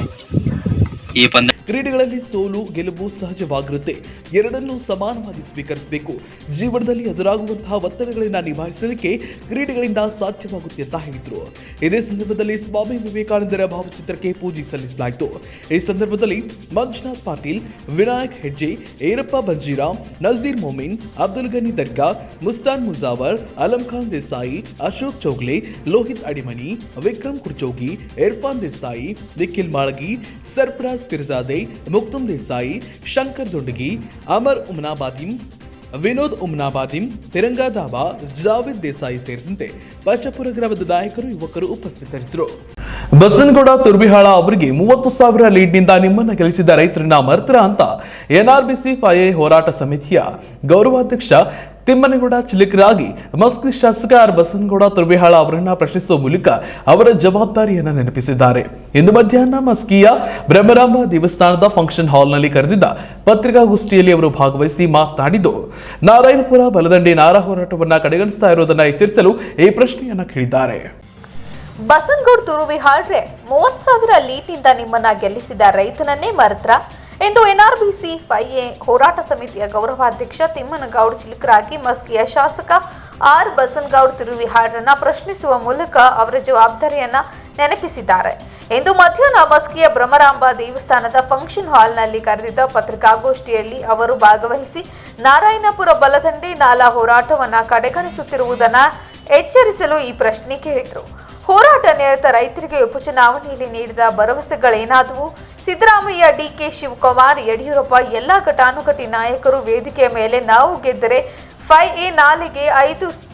ಈ ಪಂದ್ಯ ಕ್ರೀಡೆಗಳಲ್ಲಿ ಸೋಲು ಗೆಲುವು ಸಹಜವಾಗಿರುತ್ತೆ. ಎರಡನ್ನೂ ಸಮಾನವಾಗಿ ಸ್ವೀಕರಿಸಬೇಕು. ಜೀವನದಲ್ಲಿ ಎದುರಾಗುವಂತಹ ಒತ್ತಡಗಳನ್ನು ನಿಭಾಯಿಸಲಿಕ್ಕೆ ಕ್ರೀಡೆಗಳಿಂದ ಸಾಧ್ಯವಾಗುತ್ತೆ ಅಂತ ಹೇಳಿದ್ರು. ಇದೇ ಸಂದರ್ಭದಲ್ಲಿ ಸ್ವಾಮಿ ವಿವೇಕಾನಂದರ ಭಾವಚಿತ್ರಕ್ಕೆ ಪೂಜೆ ಸಲ್ಲಿಸಲಾಯಿತು. ಈ ಸಂದರ್ಭದಲ್ಲಿ ಮಂಜುನಾಥ್ ಪಾಟೀಲ್, ವಿನಾಯಕ್ ಹೆಜ್ಜೆ, ಏರಪ್ಪ ಬಂಜೀರಾಮ್, ನಜೀರ್ ಮೊಮಿನ್, ಅಬ್ದುಲ್ ಗನಿ ದರ್ಗಾ, ಮುಸ್ತಾನ್ ಮುಜಾವರ್, ಅಲಂ ಖಾನ್ ದೇಸಾಯಿ, ಅಶೋಕ್ ಚೌಗ್ಲೆ, ಲೋಹಿತ್ ಅಡಿಮನಿ, ವಿಕ್ರಮ್ ಕುರ್ಚೋಗಿ, ಇರ್ಫಾನ್ ದೇಸಾಯಿ, ನಿಖಿಲ್ ಮಾಳಗಿ, ಸರ್ಫರಾಜ್ ಪಿರ್ಜಾದೆ, ಮುಕ್ತುಮ್ ದೇಸಾಯಿ, ಶಂಕರ್ ದೊಂಡಗಿ, ಅಮರ್ ಉಮ್ನಾಬಾದಿಂ, ವಿನೋದ್ ಉಮ್ನಾಬಾದಿಂ, ತಿರಂಗಾ ದಾಬಾ, ಜಾವೇದ್ ದೇಸಾಯಿ ಸೇರಿದಂತೆ ಪಾಶಾಪುರ ಗ್ರಾಮದ ನಾಯಕರು, ಯುವಕರು ಉಪಸ್ಥಿತರಿದ್ದರು. ಬಸನಗೌಡ ತುರ್ಬಿಹಾಳ ಅವರಿಗೆ 30,000 ಲೀಡ್ನಿಂದ ನಿಮ್ಮನ್ನ ಗೆಲ್ಲಿಸಿದ ರೈತರನ್ನ ಮರ್ತರ ಅಂತ ಎನ್ಆರ್ಬಿಸಿ ಫೈಎ ಹೋರಾಟ ಸಮಿತಿಯ ಗೌರವಾಧ್ಯಕ್ಷ ತಿಮ್ಮನಗೌಡ ಚಿಲಿಕರಾಗಿ ಮಸ್ಕಿ ಶಾಸಕ ಆರ್ ಬಸನಗೌಡ ತುರ್ಬಿಹಾಳ ಅವರನ್ನ ಪ್ರಶ್ನಿಸುವ ಮೂಲಕ ಅವರ ಜವಾಬ್ದಾರಿಯನ್ನ ನೆನಪಿಸಿದ್ದಾರೆ. ಇಂದು ಮಧ್ಯಾಹ್ನ ಮಸ್ಕಿಯ ಬ್ರಹ್ಮರಾಂಬ ದೇವಸ್ಥಾನದ ಫಂಕ್ಷನ್ ಹಾಲ್ನಲ್ಲಿ ಕರೆದಿದ್ದ ಪತ್ರಿಕಾಗೋಷ್ಠಿಯಲ್ಲಿ ಅವರು ಭಾಗವಹಿಸಿ ಮಾತನಾಡಿದ್ದು, ನಾರಾಯಣಪುರ ಬಲದಂಡೆ ನಾರಾ ಹೋರಾಟವನ್ನ ಕಡೆಗಣಿಸ್ತಾ ಇರುವುದನ್ನು ಎಚ್ಚರಿಸಲು ಈ ಪ್ರಶ್ನೆಯನ್ನ ಕೇಳಿದ್ದಾರೆ. ಬಸನಗೌಡ ತುರುವಿಹಾಳ್ರೆ 30,000 ಲೀಡ್ನಿಂದ ನಿಮ್ಮನ್ನ ಗೆಲ್ಲಿಸಿದ ರೈತನನ್ನೇ ಮರೆತ್ರ ಎಂದು ಎನ್ಆರ್ಬಿಸಿ ಫೈಎ ಹೋರಾಟ ಸಮಿತಿಯ ಗೌರವಾಧ್ಯಕ್ಷ ತಿಮ್ಮನಗೌಡ ಚಿಲಿಕರಾಗಿ ಮಸ್ಕಿಯ ಶಾಸಕ ಆರ್ ಬಸನಗೌಡ ತುರುವಿಹಾಳ್ರನ್ನ ಪ್ರಶ್ನಿಸುವ ಮೂಲಕ ಅವರ ಜವಾಬ್ದಾರಿಯನ್ನ ನೆನಪಿಸಿದ್ದಾರೆ. ಇಂದು ಮಧ್ಯಾಹ್ನ ಮಸ್ಕಿಯ ಬ್ರಹ್ಮರಾಂಬ ದೇವಸ್ಥಾನದ ಫಂಕ್ಷನ್ ಹಾಲ್ನಲ್ಲಿ ಕರೆದಿದ್ದ ಪತ್ರಿಕಾಗೋಷ್ಠಿಯಲ್ಲಿ ಅವರು ಭಾಗವಹಿಸಿ ನಾರಾಯಣಪುರ ಬಲದಂಡೆ ನಾಲಾ ಹೋರಾಟವನ್ನ ಕಡೆಗಣಿಸುತ್ತಿರುವುದನ್ನು ಎಚ್ಚರಿಸಲು ಈ ಪ್ರಶ್ನೆ ಕೇಳಿದರು. ಹೋರಾಟ ನಿರತ ರೈತರಿಗೆ ಉಪಚುನಾವಣೆಯಲ್ಲಿ ನೀಡಿದ ಭರವಸೆಗಳೇನಾದವು? ಸಿದ್ದರಾಮಯ್ಯ, ಡಿಕೆ ಶಿವಕುಮಾರ್, ಯಡಿಯೂರಪ್ಪ ಎಲ್ಲ ಘಟಾನುಘಟಿ ನಾಯಕರು ವೇದಿಕೆಯ ಮೇಲೆ ನಾವು ಗೆದ್ದರೆ ಫೈಎ ನಾಲೆಗೆ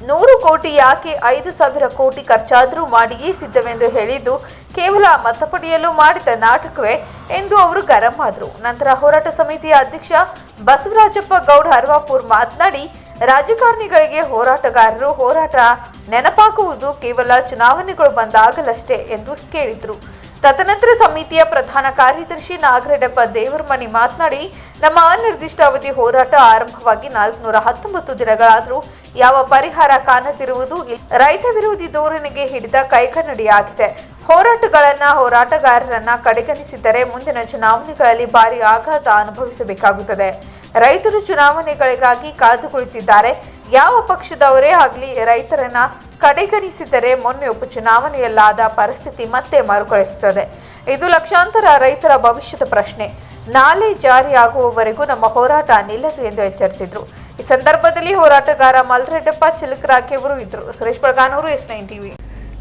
100 ಕೋಟಿ ಯಾಕೆ 5,000 ಕೋಟಿ ಖರ್ಚಾದರೂ ಮಾಡಿಯೇ ಸಿದ್ಧವೆಂದು ಹೇಳಿದ್ದು ಕೇವಲ ಮತ ಪಡೆಯಲು ಮಾಡಿದ ನಾಟಕವೇ ಎಂದು ಅವರು ಗರಂ ಆದರು. ನಂತರ ಹೋರಾಟ ಸಮಿತಿಯ ಅಧ್ಯಕ್ಷ ಬಸವರಾಜಪ್ಪ ಗೌಡ ಹರ್ವಾಪುರ್ ಮಾತನಾಡಿ, ರಾಜಕಾರಣಿಗಳಿಗೆ ಹೋರಾಟಗಾರರು ಹೋರಾಟ ನೆನಪಾಗುವುದು ಕೇವಲ ಚುನಾವಣೆಗಳು ಬಂದಾಗಲಷ್ಟೇ ಎಂದು ಕೇಳಿದರು. ತದನಂತರ ಸಮಿತಿಯ ಪ್ರಧಾನ ಕಾರ್ಯದರ್ಶಿ ನಾಗರೆಡ್ಡಪ್ಪ ದೇವರಮನಿ ಮಾತನಾಡಿ, ನಮ್ಮ ಅನಿರ್ದಿಷ್ಟ ಅವಧಿ ಹೋರಾಟ ಆರಂಭವಾಗಿ 419 ದಿನಗಳಾದರೂ ಯಾವ ಪರಿಹಾರ ಕಾಣದಿರುವುದು ರೈತ ವಿರೋಧಿ ಧೋರಣೆಗೆ ಹಿಡಿದ ಕೈಕನ್ನಡಿಯಾಗಿದೆ. ಹೋರಾಟಗಾರರನ್ನ ಕಡೆಗಣಿಸಿದರೆ ಮುಂದಿನ ಚುನಾವಣೆಗಳಲ್ಲಿ ಭಾರಿ ಆಘಾತ ಅನುಭವಿಸಬೇಕಾಗುತ್ತದೆ. ರೈತರು ಚುನಾವಣೆಗಳಿಗಾಗಿ ಕಾದು ಕುಳಿತಿದ್ದಾರೆ. ಯಾವ ಪಕ್ಷದವರೇ ಆಗಲಿ ರೈತರನ್ನ ಕಡೆಗಣಿಸಿದರೆ ಮೊನ್ನೆ ಉಪಚುನಾವಣೆಯಲ್ಲಾದ ಪರಿಸ್ಥಿತಿ ಮತ್ತೆ ಮರುಕಳಿಸುತ್ತದೆ. ಇದು ಲಕ್ಷಾಂತರ ರೈತರ ಭವಿಷ್ಯದ ಪ್ರಶ್ನೆ. ನಾಳೆ ಜಾರಿಯಾಗುವವರೆಗೂ ನಮ್ಮ ಹೋರಾಟ ನಿಲ್ಲದು ಎಂದು ಎಚ್ಚರಿಸಿದರು. ಈ ಸಂದರ್ಭದಲ್ಲಿ ಹೋರಾಟಗಾರ ಮಲ್ರೆಡ್ಡಪ್ಪ ಚಿಲಕರಾಗಿ ಅವರು ಇದ್ದರು. Suresh Balaganur, S9 TV.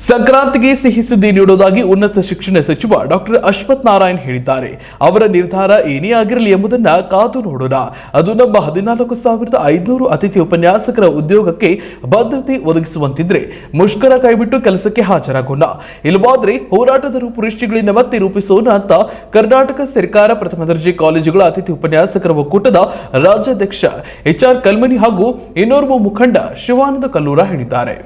ಸಂಕ್ರಾಂತಿಗೆ ಸಿಹಿ ಸುದ್ದಿ ನೀಡುವುದಾಗಿ ಉನ್ನತ ಶಿಕ್ಷಣ ಸಚಿವ ಡಾಕ್ಟರ್ ಅಶ್ವಥ್ ನಾರಾಯಣ್ ಹೇಳಿದ್ದಾರೆ. ಅವರ ನಿರ್ಧಾರ ಏನೇ ಆಗಿರಲಿ ಎಂಬುದನ್ನ ಕಾದು ನೋಡೋಣ. ಅದು ನಮ್ಮ 14,500 ಅತಿಥಿ ಉಪನ್ಯಾಸಕರ ಉದ್ಯೋಗಕ್ಕೆ ಭದ್ರತೆ ಒದಗಿಸುವಂತಿದ್ರೆ ಮುಷ್ಕರ ಕೈಬಿಟ್ಟು ಕೆಲಸಕ್ಕೆ ಹಾಜರಾಗೋಣ. ಇಲ್ಲವಾದ್ರೆ ಹೋರಾಟದ ರೂಪುರೇಷೆಗಳಿಂದ ಮತ್ತೆ ರೂಪಿಸೋಣ ಅಂತ ಕರ್ನಾಟಕ ಸರ್ಕಾರ ಪ್ರಥಮ ದರ್ಜೆ ಕಾಲೇಜುಗಳ ಅತಿಥಿ ಉಪನ್ಯಾಸಕರ ಒಕ್ಕೂಟದ ರಾಜ್ಯಾಧ್ಯಕ್ಷ HR ಕಲ್ಮನಿ ಹಾಗೂ ಇನ್ನೋರ್ವ ಮುಖಂಡ ಶಿವಾನಂದ ಕಲ್ಲೂರ ಹೇಳಿದ್ದಾರೆ.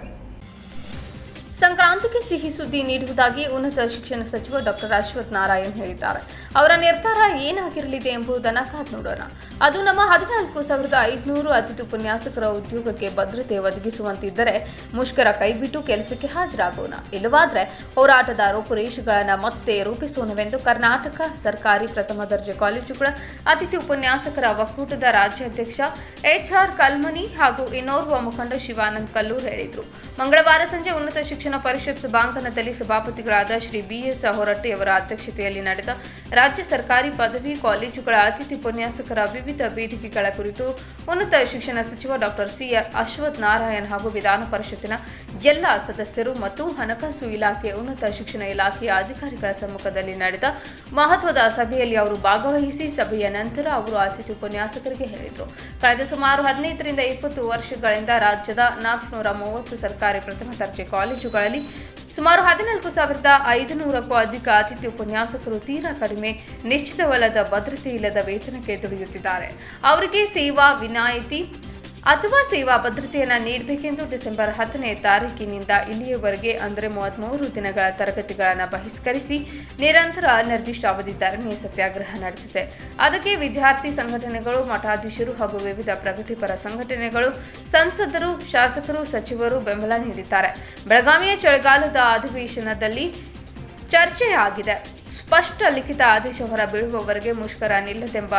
ಸಂಕ್ರಾಂತಿಗೆ ಸಿಹಿ ಸುದ್ದಿ ನೀಡುವುದಾಗಿ ಉನ್ನತ ಶಿಕ್ಷಣ ಸಚಿವ ಡಾಕ್ಟರ್ ಅಶ್ವಥ್ ನಾರಾಯಣ್ ಹೇಳಿದ್ದಾರೆ. ಅವರ ನಿರ್ಧಾರ ಏನಾಗಿರಲಿದೆ ಎಂಬುದನ್ನು ಕಾದು ನೋಡೋಣ. ಅದು ನಮ್ಮ 14,500 ಅತಿಥಿ ಉಪನ್ಯಾಸಕರ ಉದ್ಯೋಗಕ್ಕೆ ಭದ್ರತೆ ಒದಗಿಸುವಂತಿದ್ದರೆ ಮುಷ್ಕರ ಕೈಬಿಟ್ಟು ಕೆಲಸಕ್ಕೆ ಹಾಜರಾಗೋಣ. ಇಲ್ಲವಾದರೆ ಹೋರಾಟದ ರೂಪುರೇಷೆಗಳನ್ನು ಮತ್ತೆ ರೂಪಿಸೋಣವೆಂದು ಕರ್ನಾಟಕ ಸರ್ಕಾರಿ ಪ್ರಥಮ ದರ್ಜೆ ಕಾಲೇಜುಗಳ ಅತಿಥಿ ಉಪನ್ಯಾಸಕರ ಒಕ್ಕೂಟದ ರಾಜ್ಯಾಧ್ಯಕ್ಷ HR ಕಲ್ಮನಿ ಹಾಗೂ ಇನ್ನೋರ್ವ ಮುಖಂಡ ಶಿವಾನಂದ್ ಕಲ್ಲೂರ್ ಹೇಳಿದರು. ಮಂಗಳವಾರ ಸಂಜೆ ಉನ್ನತ ಶಿಕ್ಷಣ ಪರಿಷತ್ ಸಭಾಂಗಣದಲ್ಲಿ ಸಭಾಪತಿಗಳಾದ ಶ್ರೀ BS ಹೊರಟ್ಟಿ ಅವರ ಅಧ್ಯಕ್ಷತೆಯಲ್ಲಿ ನಡೆದ ರಾಜ್ಯ ಸರ್ಕಾರಿ ಪದವಿ ಕಾಲೇಜುಗಳ ಅತಿಥಿ ಉಪನ್ಯಾಸಕರ ವಿವಿಧ ಬೇಡಿಕೆಗಳ ಕುರಿತು ಉನ್ನತ ಶಿಕ್ಷಣ ಸಚಿವ ಡಾಕ್ಟರ್ ಸಿ ಅಶ್ವಥ್ ನಾರಾಯಣ್ ಹಾಗೂ ವಿಧಾನ ಪರಿಷತ್ತಿನ ಎಲ್ಲ ಸದಸ್ಯರು ಮತ್ತು ಹಣಕಾಸು ಇಲಾಖೆ, ಉನ್ನತ ಶಿಕ್ಷಣ ಇಲಾಖೆಯ ಅಧಿಕಾರಿಗಳ ಸಮ್ಮುಖದಲ್ಲಿ ನಡೆದ ಮಹತ್ವದ ಸಭೆಯಲ್ಲಿ ಅವರು ಭಾಗವಹಿಸಿ ಸಭೆಯ ನಂತರ ಅವರು ಅತಿಥಿ ಉಪನ್ಯಾಸಕರಿಗೆ ಹೇಳಿದರು. ಕಳೆದ ಸುಮಾರು 15ರಿಂದ 20 ವರ್ಷಗಳಿಂದ ರಾಜ್ಯದ 430 ಸರ್ಕಾರಿ ಪ್ರಥಮ ದರ್ಜೆ ಕಾಲೇಜುಗಳಲ್ಲಿ ಸುಮಾರು 14,500ಕ್ಕೂ ಅಧಿಕ ಅತಿಥಿ ಉಪನ್ಯಾಸಕರು ತೀರಾ ಕಡಿಮೆ, ನಿಶ್ಚಿತವಲ್ಲದ, ಭದ್ರತೆ ಇಲ್ಲದ ವೇತನಕ್ಕೆ ದುಡಿಯುತ್ತಿದ್ದಾರೆ. ಅವರಿಗೆ ಸೇವಾ ವಿನಾಯಿತಿ ಅಥವಾ ಸೇವಾ ಭದ್ರತೆಯನ್ನು ನೀಡಬೇಕೆಂದು ಡಿಸೆಂಬರ್ 10ನೇ ತಾರೀಕಿನಿಂದ ಇಲ್ಲಿಯವರೆಗೆ ಅಂದರೆ 33 ದಿನಗಳ ತರಗತಿಗಳನ್ನು ಬಹಿಷ್ಕರಿಸಿ ನಿರಂತರ ಅನಿರ್ದಿಷ್ಟ ಅವಧಿ ಧರಣಿ ಸತ್ಯಾಗ್ರಹ ನಡೆದಿದೆ. ಅದಕ್ಕೆ ವಿದ್ಯಾರ್ಥಿ ಸಂಘಟನೆಗಳು, ಮಠಾಧೀಶರು ಹಾಗೂ ವಿವಿಧ ಪ್ರಗತಿಪರ ಸಂಘಟನೆಗಳು, ಸಂಸದರು, ಶಾಸಕರು, ಸಚಿವರು ಬೆಂಬಲ ನೀಡಿದ್ದಾರೆ. ಬೆಳಗಾವಿಯ ಚಳಿಗಾಲದ ಅಧಿವೇಶನದಲ್ಲಿ ಚರ್ಚೆಯಾಗಿದೆ. ಸ್ಪಷ್ಟ ಲಿಖಿತ ಆದೇಶ ಹೊರಬೀಳುವವರೆಗೆ ಮುಷ್ಕರ ನಿಲ್ಲದೆಂಬ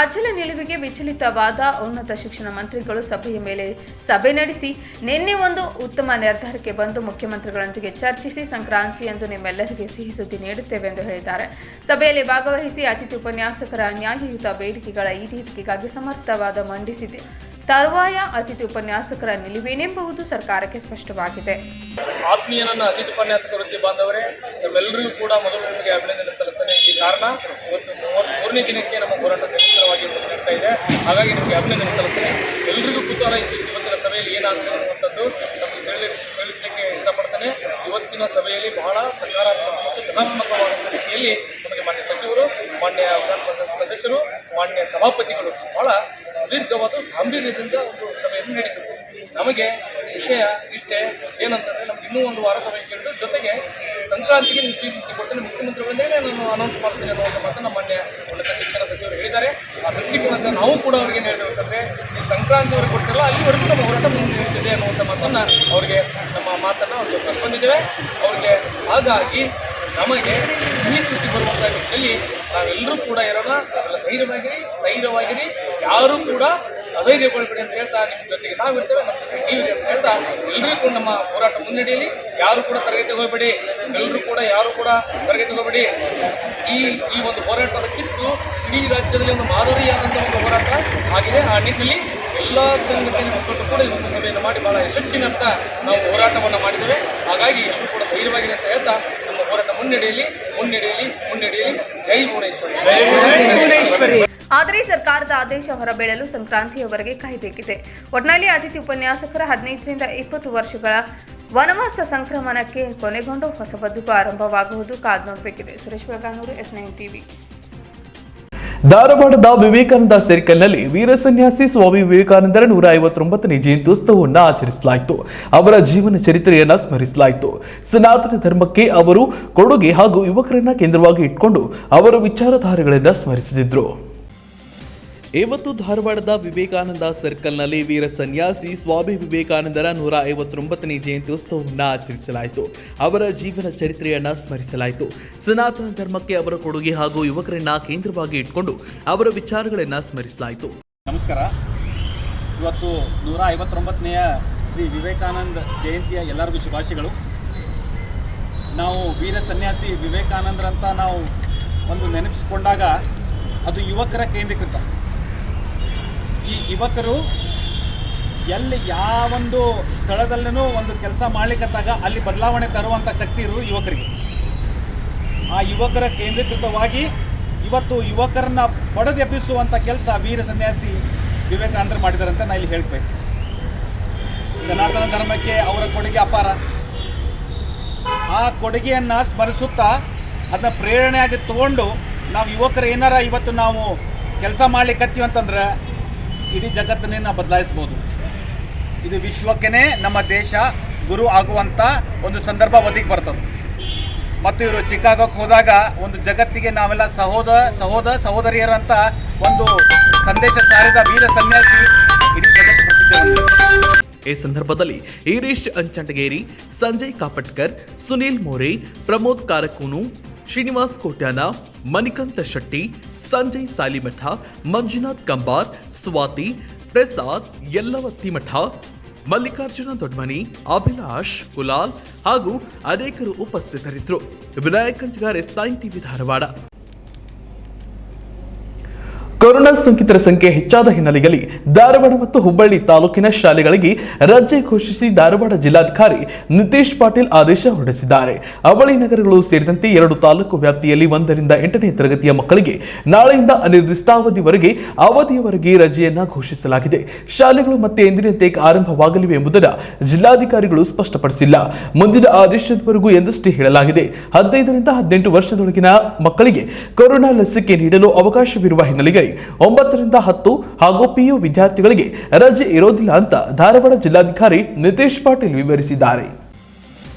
ಅಚಲ ನಿಲುವಿಗೆ ವಿಚಲಿತವಾದ ಉನ್ನತ ಶಿಕ್ಷಣ ಮಂತ್ರಿಗಳು ಸಭೆಯ ಮೇಲೆ ಸಭೆ ನಡೆಸಿ ನಿನ್ನೆ ಒಂದು ಉತ್ತಮ ನಿರ್ಧಾರಕ್ಕೆ ಬಂದು ಮುಖ್ಯಮಂತ್ರಿಗಳೊಂದಿಗೆ ಚರ್ಚಿಸಿ ಸಂಕ್ರಾಂತಿಯಂದು ನಿಮ್ಮೆಲ್ಲರಿಗೆ ಸಿಹಿ ಸುದ್ದಿ ನೀಡುತ್ತೇವೆ ಎಂದು ಹೇಳಿದ್ದಾರೆ. ಸಭೆಯಲ್ಲಿ ಭಾಗವಹಿಸಿ ಅತಿಥಿ ಉಪನ್ಯಾಸಕರ ನ್ಯಾಯಯುತ ಬೇಡಿಕೆಗಳ ಈಡೇರಿಕೆಗಾಗಿ ಸಮರ್ಥವಾದ ಮಂಡಿಸಿದೆ. ತರುವಾಯ ಅತಿಥಿ ಉಪನ್ಯಾಸಕರ ನಿಲುವೇನೆಂಬುದು ಸರ್ಕಾರಕ್ಕೆ ಸ್ಪಷ್ಟವಾಗಿದೆ. ಆತ್ಮೀಯ ನನ್ನ ಅತಿಥಿ ಉಪನ್ಯಾಸಕ ವೃತ್ತಿ ಬಾಂಧವರೇ, ನಮ್ಮೆಲ್ಲರಿಗೂ ಕೂಡ ಮೊದಲು ನಿಮಗೆ ಅಭಿನಂದನೆ ಸಲ್ಲಿಸ್ತೇನೆ. ಈ ಕಾರಣ ಇವತ್ತು 33ನೇ ದಿನಕ್ಕೆ ನಮ್ಮ ಹೋರಾಟ ನಿರಂತರವಾಗಿ ನಡೀತಾ ಇದೆ. ಹಾಗಾಗಿ ನಿಮಗೆ ಅಭಿನಂದನೆ ಸಲ್ಲಿಸ್ತೇನೆ. ಎಲ್ಲರಿಗೂ ಕುತೂಹಲ ಇತ್ತು ಇವತ್ತಿನ ಸಭೆಯಲ್ಲಿ ಏನಾಗುತ್ತೆ ಅನ್ನುವಂಥದ್ದು ನಮಗೆ ತಿಳಿಸಲಿಕ್ಕೆ ಇಷ್ಟಪಡ್ತೇನೆ. ಇವತ್ತಿನ ಸಭೆಯಲ್ಲಿ ಬಹಳ ಸಕಾರಾತ್ಮಕ ಮತ್ತು ಧನಾತ್ಮಕವಾದ ರೀತಿಯಲ್ಲಿ ನಮಗೆ ಮಾನ್ಯ ಸಚಿವರು, ಮಾನ್ಯ ವಿಧಾನ ಪರಿಷತ್ ಸದಸ್ಯರು, ಮಾನ್ಯ ಸಭಾಪತಿಗಳು ಬಹಳ ಸುದೀರ್ಘವಾದ ಗಾಂಭೀರ್ಯದಿಂದ ಒಂದು ಸಭೆಯನ್ನು ನಡೆಸಿದರು. ನಮಗೆ ವಿಷಯ ಇಷ್ಟೇ ಏನಂತಂದರೆ, ನಮ್ಗೆ ಇನ್ನೂ ಒಂದು ವಾರ ಸಮಯ ಕೇಳಿದ್ರು, ಜೊತೆಗೆ ಸಂಕ್ರಾಂತಿಗೆ ನೀವು ಸಿಹಿ ಸುದ್ದಿ ಕೊಡ್ತೀನಿ, ಮುಖ್ಯಮಂತ್ರಿಗಳಿಂದಲೇ ನಾನು ಅನೌನ್ಸ್ ಮಾಡ್ತೀನಿ ಅನ್ನುವಂಥ ಮಾತನ್ನು ಮಾನ್ಯ ಉನ್ನತ ಶಿಕ್ಷಣ ಸಚಿವರು ಹೇಳಿದ್ದಾರೆ. ಆ ದೃಷ್ಟಿಕೋನದಿಂದ ನಾವು ಕೂಡ ಅವರಿಗೆ ಹೇಳಬೇಕಂದ್ರೆ, ಈ ಸಂಕ್ರಾಂತಿವರೆಗೆ ಕೊಡ್ತಿರಲ್ಲ ಅಲ್ಲಿವರೆಗೂ ನಮ್ಮ ಹೋರಾಟ ಮುಂದುವರಿದಿದೆ ಅನ್ನುವಂಥ ಮಾತನ್ನು ಅವರಿಗೆ ಅವ್ರಿಗೆ ಬಂದಿದ್ದೇವೆ ಅವರಿಗೆ. ಹಾಗಾಗಿ ನಮಗೆ ಸಿಹಿ ಸುದ್ದಿ ಬರುವಂಥ ನಿಟ್ಟಿನಲ್ಲಿ ನಾವೆಲ್ಲರೂ ಕೂಡ ಇರೋಣ, ಧೈರ್ಯವಾಗಿರಿ, ಸ್ಥೈರ್ಯವಾಗಿರಿ, ಯಾರೂ ಕೂಡ ಅಧೈರ್ಯಗೊಳ್ಬೇಡಿ ಅಂತ ಹೇಳ್ತಾ, ನಿಮ್ಮ ಜೊತೆಗೆ ನಾವಿರ್ತೇವೆ, ನಮ್ಮ ಜೊತೆಗೆ ನೀವಿರಿ ಅಂತ ಹೇಳ್ತಾ, ಎಲ್ಲರೂ ಕೂಡ ನಮ್ಮ ಹೋರಾಟ ಮುನ್ನಡೆಯಲಿ. ಯಾರು ಕೂಡ ತರಗತಿ ಹೋಗಬೇಡಿ, ಎಲ್ಲರೂ ಕೂಡ ಯಾರು ಕೂಡ ತರಗತಿ ಹೋಗಬೇಡಿ. ಈ ಒಂದು ಹೋರಾಟದ ಕಿಚ್ಚು ಇಡೀ ರಾಜ್ಯದಲ್ಲಿ ಒಂದು ಮಾದರಿಯಾದಂಥ ಒಂದು ಹೋರಾಟ ಆಗಿದೆ. ಆ ನಿಟ್ಟಿನಲ್ಲಿ ಎಲ್ಲ ಸಂಘಟನೆ ಮಕ್ಕಳು ಕೂಡ ಈ ಒಂದು ಸಭೆಯನ್ನು ಮಾಡಿ ಬಹಳ ಯಶಸ್ಸಿನಂತ ನಾವು ಹೋರಾಟವನ್ನು ಮಾಡಿದ್ದೇವೆ. ಹಾಗಾಗಿ ಎಲ್ಲರೂ ಕೂಡ ಧೈರ್ಯವಾಗಿರಿ ಅಂತ ಹೇಳ್ತಾ, ನಮ್ಮ ಹೋರಾಟ ಮುನ್ನಡೆಯಲಿ. ಜೈ ಭುವನೇಶ್ವರಿ. ಆದರೆ ಸರ್ಕಾರದ ಆದೇಶ ಹೊರಬೀಳಲು ಸಂಕ್ರಾಂತಿಯವರೆಗೆ ಕಾಯಬೇಕಿದೆ. ಒಟ್ನಲ್ಲಿ ಅತಿಥಿ ಉಪನ್ಯಾಸಕರ 15ರಿಂದ 20 ವರ್ಷಗಳ ವನವಾಸ ಸಂಕ್ರಮಣಕ್ಕೆ ಕೊನೆಗೊಂಡು ಹೊಸ ಬದುಕು ಆರಂಭವಾಗುವುದು ಕಾದು ನೋಡಬೇಕಿದೆ. Suresh Belaganur, S9 TV. ಧಾರವಾಡದ ವಿವೇಕಾನಂದ ಸರ್ಕಲ್ನಲ್ಲಿ ವೀರ ಸನ್ಯಾಸಿ ಸ್ವಾಮಿ ವಿವೇಕಾನಂದರ 159ನೇ ಜಯಂತ್ಯುತ್ಸವವನ್ನು ಆಚರಿಸಲಾಯಿತು. ಅವರ ಜೀವನ ಚರಿತ್ರೆಯನ್ನ ಸ್ಮರಿಸಲಾಯಿತು. ಸನಾತನ ಧರ್ಮಕ್ಕೆ ಅವರು ಕೊಡುಗೆ ಹಾಗೂ ಯುವಕರನ್ನ ಕೇಂದ್ರವಾಗಿ ಇಟ್ಕೊಂಡು ಅವರ ವಿಚಾರಧಾರೆಗಳನ್ನ ಸ್ಮರಿಸಿದ್ರು. ಇವತ್ತು ಧಾರವಾಡದ ವಿವೇಕಾನಂದ ಸರ್ಕಲ್ನಲ್ಲಿ ವೀರ ಸನ್ಯಾಸಿ ಸ್ವಾಮಿ ವಿವೇಕಾನಂದರ 159ನೇ ಜಯಂತ್ಯುತ್ಸವವನ್ನು ಆಚರಿಸಲಾಯಿತು. ಅವರ ಜೀವನ ಚರಿತ್ರೆಯನ್ನ ಸ್ಮರಿಸಲಾಯಿತು. ಸನಾತನ ಧರ್ಮಕ್ಕೆ ಅವರ ಕೊಡುಗೆ ಹಾಗೂ ಯುವಕರನ್ನ ಕೇಂದ್ರವಾಗಿ ಇಟ್ಕೊಂಡು ಅವರ ವಿಚಾರಗಳನ್ನ ಸ್ಮರಿಸಲಾಯಿತು. ನಮಸ್ಕಾರ. ಇವತ್ತು 159ನೇ ಶ್ರೀ ವಿವೇಕಾನಂದ ಜಯಂತಿಯ ಎಲ್ಲರಿಗೂ ಶುಭಾಶಯಗಳು. ನಾವು ವೀರ ಸನ್ಯಾಸಿ ವಿವೇಕಾನಂದರಂತ ನಾವು ಒಂದು ನೆನಪಿಸಿಕೊಂಡಾಗ ಅದು ಯುವಕರ ಕೇಂದ್ರೀಕೃತ. ಈ ಯುವಕರು ಎಲ್ಲಿ ಯಾವೊಂದು ಸ್ಥಳದಲ್ಲೂ ಒಂದು ಕೆಲಸ ಮಾಡ್ಲಿಕ್ಕತ್ತಾಗ ಅಲ್ಲಿ ಬದಲಾವಣೆ ತರುವಂಥ ಶಕ್ತಿ ಇರೋದು ಯುವಕರಿಗೆ. ಆ ಯುವಕರ ಕೇಂದ್ರೀಕೃತವಾಗಿ ಇವತ್ತು ಯುವಕರನ್ನ ಬಡದೆಬ್ಬಿಸುವಂಥ ಕೆಲಸ ವೀರ ಸನ್ಯಾಸಿ ವಿವೇಕಾನಂದರು ಮಾಡಿದಾರಂತ ನಾನು ಇಲ್ಲಿ ಹೇಳಿ ಬಯಸ್ತೀನಿ. ಸನಾತನ ಧರ್ಮಕ್ಕೆ ಅವರ ಕೊಡುಗೆ ಅಪಾರ. ಆ ಕೊಡುಗೆಯನ್ನು ಸ್ಮರಿಸುತ್ತಾ ಅದನ್ನ ಪ್ರೇರಣೆಯಾಗಿ ತಗೊಂಡು ನಾವು ಯುವಕರು ಏನಾರ ಇವತ್ತು ನಾವು ಕೆಲಸ ಮಾಡ್ಲಿಕ್ಕತ್ತೀವಿ ಅಂತಂದ್ರೆ ಇಡೀ ಜಗತ್ತನ್ನೇ ನಾವು ಬದಲಾಯಿಸ್ಬೋದು. ಇದು ವಿಶ್ವಕ್ಕೇ ನಮ್ಮ ದೇಶ ಗುರು ಆಗುವಂಥ ಒಂದು ಸಂದರ್ಭ ಒದಗಿ ಬರ್ತದೆ. ಮತ್ತು ಇವರು ಚಿಕಾಗೋಕ್ಕೆ ಹೋದಾಗ ಒಂದು ಜಗತ್ತಿಗೆ ನಾವೆಲ್ಲ ಸಹೋದರಿಯರಂತ ಒಂದು ಸಂದೇಶ ಸಾರಿದ ವೀರ ಸನ್ಯಾಸಿ ಇಡೀ ಜಗತ್ತು ಪ್ರಸಿದ್ಧಿ ಹೊಂದಿದೆ. ಈ ಸಂದರ್ಭದಲ್ಲಿ ಈರೀಶ್ ಅಂಚಂಟಗೇರಿ, ಸಂಜಯ್ ಕಾಪಟ್ಕರ್, ಸುನೀಲ್ ಮೋರೆ, ಪ್ರಮೋದ್ ಕಾರಕೂನು, ಶ್ರೀನಿವಾಸ್ ಕೋಟ್ಯಾನ, ಮಣಿಕಾಂತ ಶೆಟ್ಟಿ, ಸಂಜಯ್ ಸಾಲಿಮಠ, ಮಂಜುನಾಥ್ ಕಂಬಾರ್, ಸ್ವಾತಿ, ಪ್ರಸಾದ್ ಯಲ್ಲವತ್ತಿಮಠ, ಮಲ್ಲಿಕಾರ್ಜುನ ದೊಡ್ಮನಿ, ಅಭಿಲಾಷ್ ಕುಲಾಲ್ ಹಾಗೂ ಅನೇಕರು ಉಪಸ್ಥಿತರಿದ್ದರು. Vinayak Kanchagar, S9 TV Dharwad. Corona ಸೋಂಕಿತರ ಸಂಖ್ಯೆ ಹೆಚ್ಚಾದ ಹಿನ್ನೆಲೆಯಲ್ಲಿ ಧಾರವಾಡ ಮತ್ತು ಹುಬ್ಬಳ್ಳಿ ತಾಲೂಕಿನ ಶಾಲೆಗಳಿಗೆ ರಜೆ ಘೋಷಿಸಿ ಧಾರವಾಡ ಜಿಲ್ಲಾಧಿಕಾರಿ ನಿತೇಶ್ ಪಾಟೀಲ್ ಆದೇಶ ಹೊರಡಿಸಿದ್ದಾರೆ. ಅವಳಿ ನಗರಗಳು ಸೇರಿದಂತೆ 2 ತಾಲೂಕು ವ್ಯಾಪ್ತಿಯಲ್ಲಿ 1 ರಿಂದ 8ನೇ ತರಗತಿಯ ಮಕ್ಕಳಿಗೆ ನಾಳೆಯಿಂದ ಅನಿರ್ದಿಷ್ಟಾವಧಿವರೆಗೆ ಅವಧಿಯವರೆಗೆ ರಜೆಯನ್ನ ಘೋಷಿಸಲಾಗಿದೆ. ಶಾಲೆಗಳು ಮತ್ತೆ ಎಂದಿನಂತೆ ಆರಂಭವಾಗಲಿವೆ ಎಂಬುದನ್ನು ಜಿಲ್ಲಾಧಿಕಾರಿಗಳು ಸ್ಪಷ್ಟಪಡಿಸಿಲ್ಲ. ಮುಂದಿನ ಆದೇಶದವರೆಗೂ ಎಂದಷ್ಟೇ ಹೇಳಲಾಗಿದೆ. 15 ರಿಂದ 18 ವರ್ಷದೊಳಗಿನ ಮಕ್ಕಳಿಗೆ ಕೊರೋನಾ ಲಸಿಕೆ ನೀಡಲು ಅವಕಾಶವಿರುವ ಹಿನ್ನೆಲೆಯಲ್ಲಿ 9 ರಿಂದ 10 ಹಾಗೂ PU ವಿದ್ಯಾರ್ಥಿಗಳಿಗೆ ರಜೆ ಇರೋದಿಲ್ಲ ಅಂತ ಧಾರವಾಡ ಜಿಲ್ಲಾಧಿಕಾರಿ ನಿತೇಶ್ ಪಾಟೀಲ್ ವಿವರಿಸಿದ್ದಾರೆ.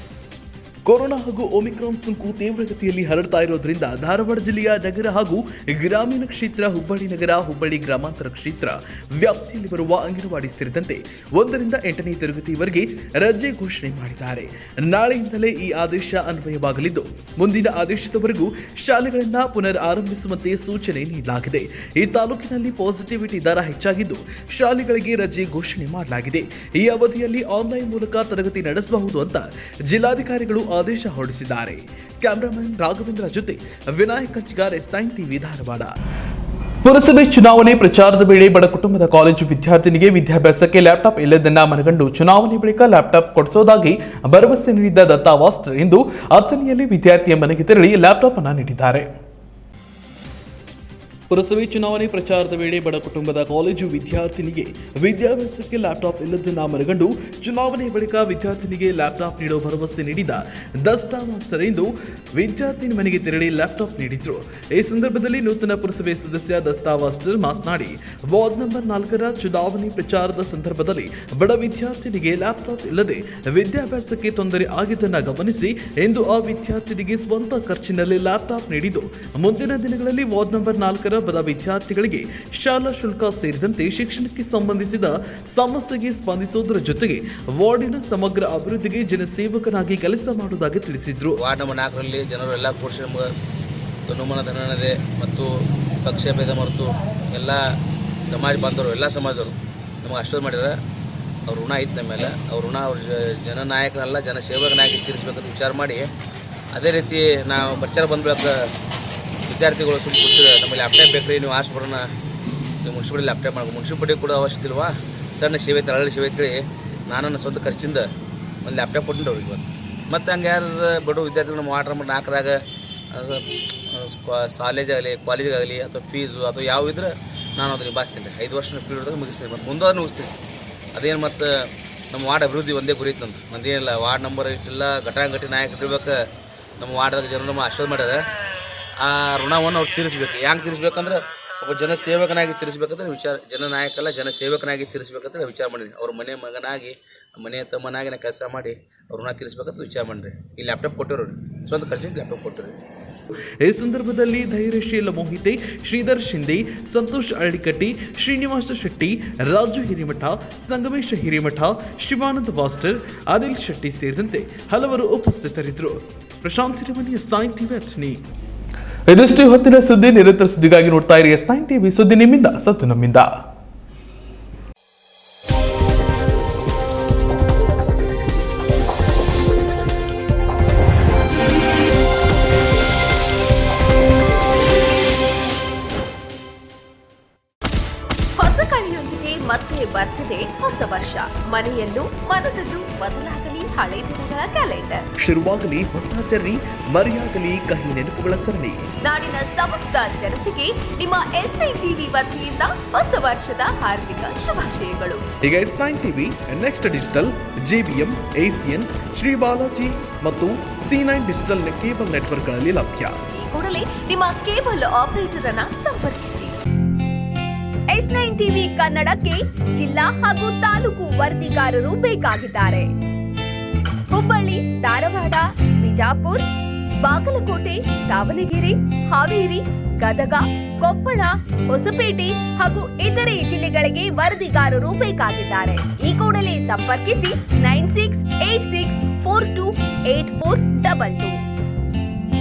ಕೊರೋನಾ ಹಾಗೂ ಒಮಿಕ್ರಾನ್ ಸೋಂಕು ತೀವ್ರಗತಿಯಲ್ಲಿ ಹರಡ್ತಾ ಇರೋದ್ರಿಂದ ಧಾರವಾಡ ಜಿಲ್ಲೆಯ ನಗರ ಹಾಗೂ ಗ್ರಾಮೀಣ ಕ್ಷೇತ್ರ, ಹುಬ್ಬಳ್ಳಿ ನಗರ, ಹುಬ್ಬಳ್ಳಿ ಗ್ರಾಮಾಂತರ ಕ್ಷೇತ್ರ ವ್ಯಾಪ್ತಿಯಲ್ಲಿ ಬರುವ ಅಂಗನವಾಡಿ ಸೇರಿದಂತೆ 1 ರಿಂದ 8ನೇ ತರಗತಿವರೆಗೆ ರಜೆ ಘೋಷಣೆ ಮಾಡಿದ್ದಾರೆ. ನಾಳೆಯಿಂದಲೇ ಈ ಆದೇಶ ಅನ್ವಯವಾಗಲಿದ್ದು ಮುಂದಿನ ಆದೇಶದವರೆಗೂ ಶಾಲೆಗಳನ್ನು ಪುನರ್ ಆರಂಭಿಸುವಂತೆ ಸೂಚನೆ ನೀಡಲಾಗಿದೆ. ಈ ತಾಲೂಕಿನಲ್ಲಿ ಪಾಸಿಟಿವಿಟಿ ದರ ಹೆಚ್ಚಾಗಿದ್ದು ಶಾಲೆಗಳಿಗೆ ರಜೆ ಘೋಷಣೆ ಮಾಡಲಾಗಿದೆ. ಈ ಅವಧಿಯಲ್ಲಿ ಆನ್ಲೈನ್ ಮೂಲಕ ತರಗತಿ ನಡೆಸಬಹುದು ಅಂತ ಜಿಲ್ಲಾಧಿಕಾರಿಗಳು ಆದೇಶ ಹೊರಡಿಸಿದ್ದಾರೆ. ಕ್ಯಾಮರಾಮನ್ ರಾಘವೇಂದ್ರ ಜೊತೆ ವಿನಾಯಕ್ ಕಂಚಗಾರ್, S9 TV ಧಾರವಾಡ. ಪುರಸಭೆ ಚುನಾವಣೆ ಪ್ರಚಾರದ ವೇಳೆ ಬಡ ಕುಟುಂಬದ ಕಾಲೇಜು ವಿದ್ಯಾರ್ಥಿನಿಗೆ ವಿದ್ಯಾಭ್ಯಾಸಕ್ಕೆ ಲ್ಯಾಪ್ಟಾಪ್ ಇಲ್ಲದನ್ನ ಮನಗಂಡು ಚುನಾವಣೆ ಬಳಿಕ ಲ್ಯಾಪ್ಟಾಪ್ ಕೊಡಿಸೋದಾಗಿ ಭರವಸೆ ನೀಡಿದ್ದ ದತ್ತಾ ವಾಸ್ಟರ್ ಇಂದು ಅಚನಿಯಲ್ಲಿ ವಿದ್ಯಾರ್ಥಿಯ ಮನೆಗೆ ತೆರಳಿ ಲ್ಯಾಪ್ಟಾಪ್ ಅನ್ನು ನೀಡಿದ್ದಾರೆ. ಪುರಸಭೆ ಚುನಾವಣೆ ಪ್ರಚಾರದ ವೇಳೆ ಬಡ ಕುಟುಂಬದ ಕಾಲೇಜು ವಿದ್ಯಾರ್ಥಿನಿಗೆ ವಿದ್ಯಾಭ್ಯಾಸಕ್ಕೆ ಲ್ಯಾಪ್ಟಾಪ್ ಇಲ್ಲದನ್ನ ಮನಗಂಡು ಚುನಾವಣೆ ಬಳಿಕ ವಿದ್ಯಾರ್ಥಿನಿಗೆ ಲ್ಯಾಪ್ಟಾಪ್ ನೀಡೋ ಭರವಸೆ ನೀಡಿದ ದಸ್ತಾ ಮಾಸ್ಟರ್ ಎಂದು ವಿದ್ಯಾರ್ಥಿನಿ ಮನೆಗೆ ತೆರಳಿ ಲ್ಯಾಪ್ಟಾಪ್ ನೀಡಿದ್ರು. ಈ ಸಂದರ್ಭದಲ್ಲಿ ನೂತನ ಪುರಸಭೆ ಸದಸ್ಯ ದಸ್ತಾ ಮಾಸ್ಟರ್ ಮಾತನಾಡಿ, ವಾರ್ಡ್ ನಂಬರ್ 4ರ ಚುನಾವಣೆ ಪ್ರಚಾರದ ಸಂದರ್ಭದಲ್ಲಿ ಬಡ ವಿದ್ಯಾರ್ಥಿನಿಗೆ ಲ್ಯಾಪ್ಟಾಪ್ ಇಲ್ಲದೆ ವಿದ್ಯಾಭ್ಯಾಸಕ್ಕೆ ತೊಂದರೆ ಆಗಿದ್ದನ್ನು ಗಮನಿಸಿ ಎಂದು ಆ ವಿದ್ಯಾರ್ಥಿನಿಗೆ ಸ್ವಂತ ಖರ್ಚಿನಲ್ಲಿ ಲ್ಯಾಪ್ಟಾಪ್ ನೀಡಿದ್ದು, ಮುಂದಿನ ದಿನಗಳಲ್ಲಿ ವಾರ್ಡ್ ನಂಬರ್ 4ರ ಬಡ ವಿದ್ಯಾರ್ಥಿಗಳಿಗೆ ಶಾಲಾ ಶುಲ್ಕ ಸೇರಿದಂತೆ ಶಿಕ್ಷಣಕ್ಕೆ ಸಂಬಂಧಿಸಿದ ಸಮಸ್ಯೆಗೆ ಸ್ಪಂದಿಸುವುದರ ಜೊತೆಗೆ ವಾರ್ಡಿನ ಸಮಗ್ರ ಅಭಿವೃದ್ಧಿಗೆ ಜನಸೇವಕನಾಗಿ ಕೆಲಸ ಮಾಡುವುದಾಗಿ ತಿಳಿಸಿದರು. ವಾರ್ಡ್ ನಂಬರ್ 4ರಲ್ಲಿ ಜನರು ಎಲ್ಲ ಕೂಡಿಸಿ ತನುಮನ ಧನನದೆ ಮತ್ತು ಪಕ್ಷಭೇದ ಮರೆತು ಎಲ್ಲ ಸಮಾಜ ಬಾಂಧವರು ಎಲ್ಲ ಸಮಾಜದವರು ನಮಗೆ ಆಶೀರ್ವಾದ ಮಾಡಿದ್ದಾರೆ. ಅವ್ರ ಋಣ ಐತೆ ನಮ್ಮ ಮೇಲೆ. ಅವ್ರ ಋಣ ಅವ್ರ ಜನನಾಯಕನಲ್ಲ ಜನಸೇವಕನಾಗಿ ತೀರಿಸಬೇಕಂತ ವಿಚಾರ ಮಾಡಿ ಅದೇ ರೀತಿ ನಾವು ಪ್ರಚಾರ ಬಂದ್ಬೇಕು ವಿದ್ಯಾರ್ಥಿಗಳು ಸುಮ್ಮನೆ ಕೂತಿದ್ರೆ ನಮಗೆ ಲ್ಯಾಪ್ಟಾಪ್ ಬೇಕು ರೀ, ನೀವು ಆಶೆ ಬರೋಣ, ನೀವು ಮುನ್ಸಿಪಾಲಿಟಿ ಲ್ಯಾಪ್ಟಾಪ್ ಮಾಡ್ಬೇಕು, ಮುನ್ಸಿಪಾಲಿಟಿ ಕೂಡ ಅವಶ್ಯಕತೆ ಇಲ್ವಾ, ಸಣ್ಣ ಸೇವೆ ತಳಹಳ್ಳಿ ಸೇವೆ ಐತ್ರಿ, ನಾನು ನನ್ನ ಸ್ವಂತ ಖರ್ಚಿಂದ ಒಂದು ಲ್ಯಾಪ್ಟಾಪ್ ಕೊಟ್ಟಿನಿ ಅವ್ರಿಗೆ ಇವತ್ತು. ಮತ್ತು ಹಂಗೆ ಯಾರು ಬಡ ವಿದ್ಯಾರ್ಥಿಗಳು ನಮ್ಮ ವಾರ್ಡ್ ನಂಬರ್ 4ರಾಗ ಕಾಲೇಜಾಗಲಿ ಅಥವಾ ಫೀಸು ಅಥವಾ ಯಾವ ಇದ್ರೆ ನಾನು ಅದನ್ನು ನಿಭಾಯಿಸ್ತೀನಿ. 5 ವರ್ಷ ಪೀರಿಯಡ್ದಾಗ ಮುಗಿಸ್ತೀನಿ, ಮತ್ತು ಮುಂದೆ ಮುಗಿಸ್ತೀನಿ. ಅದೇನು ಮತ್ತು ನಮ್ಮ ವಾರ್ಡ್ ಅಭಿವೃದ್ಧಿ ಒಂದೇ ಗುರಿ ಇತ್ತು ನಂದೇನಿಲ್ಲ. ವಾರ್ಡ್ ನಂಬರ್ ಇಟ್ಟಿಲ್ಲ, ಘಟಾನುಘಟಿ ನಾಯಕರು ಇರ್ಬೇಕು. ನಮ್ಮ ವಾರ್ಡ್ದಾಗ ಜನರು ನಮ್ಮ ಆಶೀರ್ವಾದ ಮಾಡ್ಯಾರ. ಆ ಋಣವನ್ನು ಅವ್ರು ತೀರಿಸ್ಬೇಕು. ಹೆಂಗೆ ತೀರಿಸ್ಬೇಕಂದ್ರೆ ಒಬ್ಬ ಜನಸೇವಕನಾಗಿ ತೀರಿಸ್ಬೇಕಂದ್ರೆ ವಿಚಾರ, ಜನನಾಯಕಲ್ಲ ಜನಸೇವಕನಾಗಿ ತೀರಿಸ್ಬೇಕಂತ ವಿಚಾರ ಮಾಡಿರಿ. ಅವ್ರ ಮನೆ ಮಗನಾಗಿ ಮನೆಯ ತಮ್ಮನಾಗಿ ನಾ ಕೆಲಸ ಮಾಡಿ ಅವ್ರ ಋಣ ತೀರಿಸ್ಬೇಕಂತ ವಿಚಾರ ಮಾಡಿರಿ. ಈ ಲ್ಯಾಪ್ಟಾಪ್ ಕೊಟ್ಟಿರೋರು ಸ್ವಂತ ಖರ್ಚಿಗೆ ಲ್ಯಾಪ್ಟಾಪ್ ಕೊಟ್ಟಿರಿ. ಈ ಸಂದರ್ಭದಲ್ಲಿ ಧೈರ್ಯಶೀಲ ಮೋಹಿತೆ, ಶ್ರೀಧರ್ ಶಿಂದೆ, ಸಂತೋಷ್ ಅಳ್ಳಿಕಟ್ಟಿ, ಶ್ರೀನಿವಾಸ ಶೆಟ್ಟಿ, ರಾಜು ಹಿರೇಮಠ, ಸಂಗಮೇಶ ಹಿರೇಮಠ, ಶಿವಾನಂದ ಮಾಸ್ಟರ್, ಅನಿಲ್ ಶೆಟ್ಟಿ ಸೇರಿದಂತೆ ಹಲವರು ಉಪಸ್ಥಿತರಿದ್ದರು. Prashant Hiremani, S9 TV Athani. ಇದಷ್ಟೇ ಹೊತ್ತಿನ ಸುದ್ದಿ. ನಿರಂತರ ಸುದ್ದಿಗಾಗಿ ನೋಡ್ತಾ ಇರಿ S9 TV. ಸುದ್ದಿ ನಿಮ್ಮಿಂದ, ಸತ್ತು ನಮ್ಮಿಂದ. ಹೊಸ ಕಳೆಯೊಂದಿಗೆ ಮತ್ತೆ ಬರ್ತಿದೆ ಹೊಸ ವರ್ಷ. ಮನೆಯಲ್ಲೂ ಮನದಲ್ಲೂ ಬದಲಾಗಲಿ ಹಳೆ ದಿನಗಳ ಕ್ಯಾಲೆಂಡರ್. ಶುರುವಾಗಲಿ ಹೊಸ ಜರ್ನಿ, ಮರೆಯಾಗಲಿ ಕಹಿ ನೆನಪುಗಳ ಸರಣಿ. ನಾಡಿನ ಸಮಸ್ತ ಜನತೆಗೆ ನಿಮ್ಮ S9 TV ವತಿಯಿಂದ ಹೊಸ ವರ್ಷದ ಹಾರ್ದಿಕ ಶುಭಾಶಯಗಳು. ಈಗ S9 TV, next digital, JBM, ACN, Shri Balaji ಮತ್ತು C9 ಡಿಜಿಟಲ್ ಕೇಬಲ್ ನೆಟ್ವರ್ಕ್ಗಳಲ್ಲಿ ಲಭ್ಯ. ಈ ಕೂಡಲೇ ನಿಮ್ಮ ಕೇಬಲ್ ಆಪರೇಟರ್ ಅನ್ನ ಸಂಪರ್ಕಿಸಿ. S9 TV ಕನ್ನಡಕ್ಕೆ ಜಿಲ್ಲಾ ಹಾಗೂ ತಾಲೂಕು ವರದಿಗಾರರು ಬೇಕಾಗಿದ್ದಾರೆ. ಹುಬ್ಬಳ್ಳಿ, ಧಾರವಾಡ, ಬಿಜಾಪುರ, ಬಾಗಲಕೋಟೆ, ದಾವಣಗೆರೆ, ಹಾವೇರಿ, ಗದಗ, ಕೊಪ್ಪಳ, ಹೊಸಪೇಟೆ ಹಾಗೂ ಇತರೆ ಜಿಲ್ಲೆಗಳಿಗೆ ವರದಿಗಾರರು ಬೇಕಾಗಿದ್ದಾರೆ. ಈ ಕೂಡಲೇ ಸಂಪರ್ಕಿಸಿ 9686428422.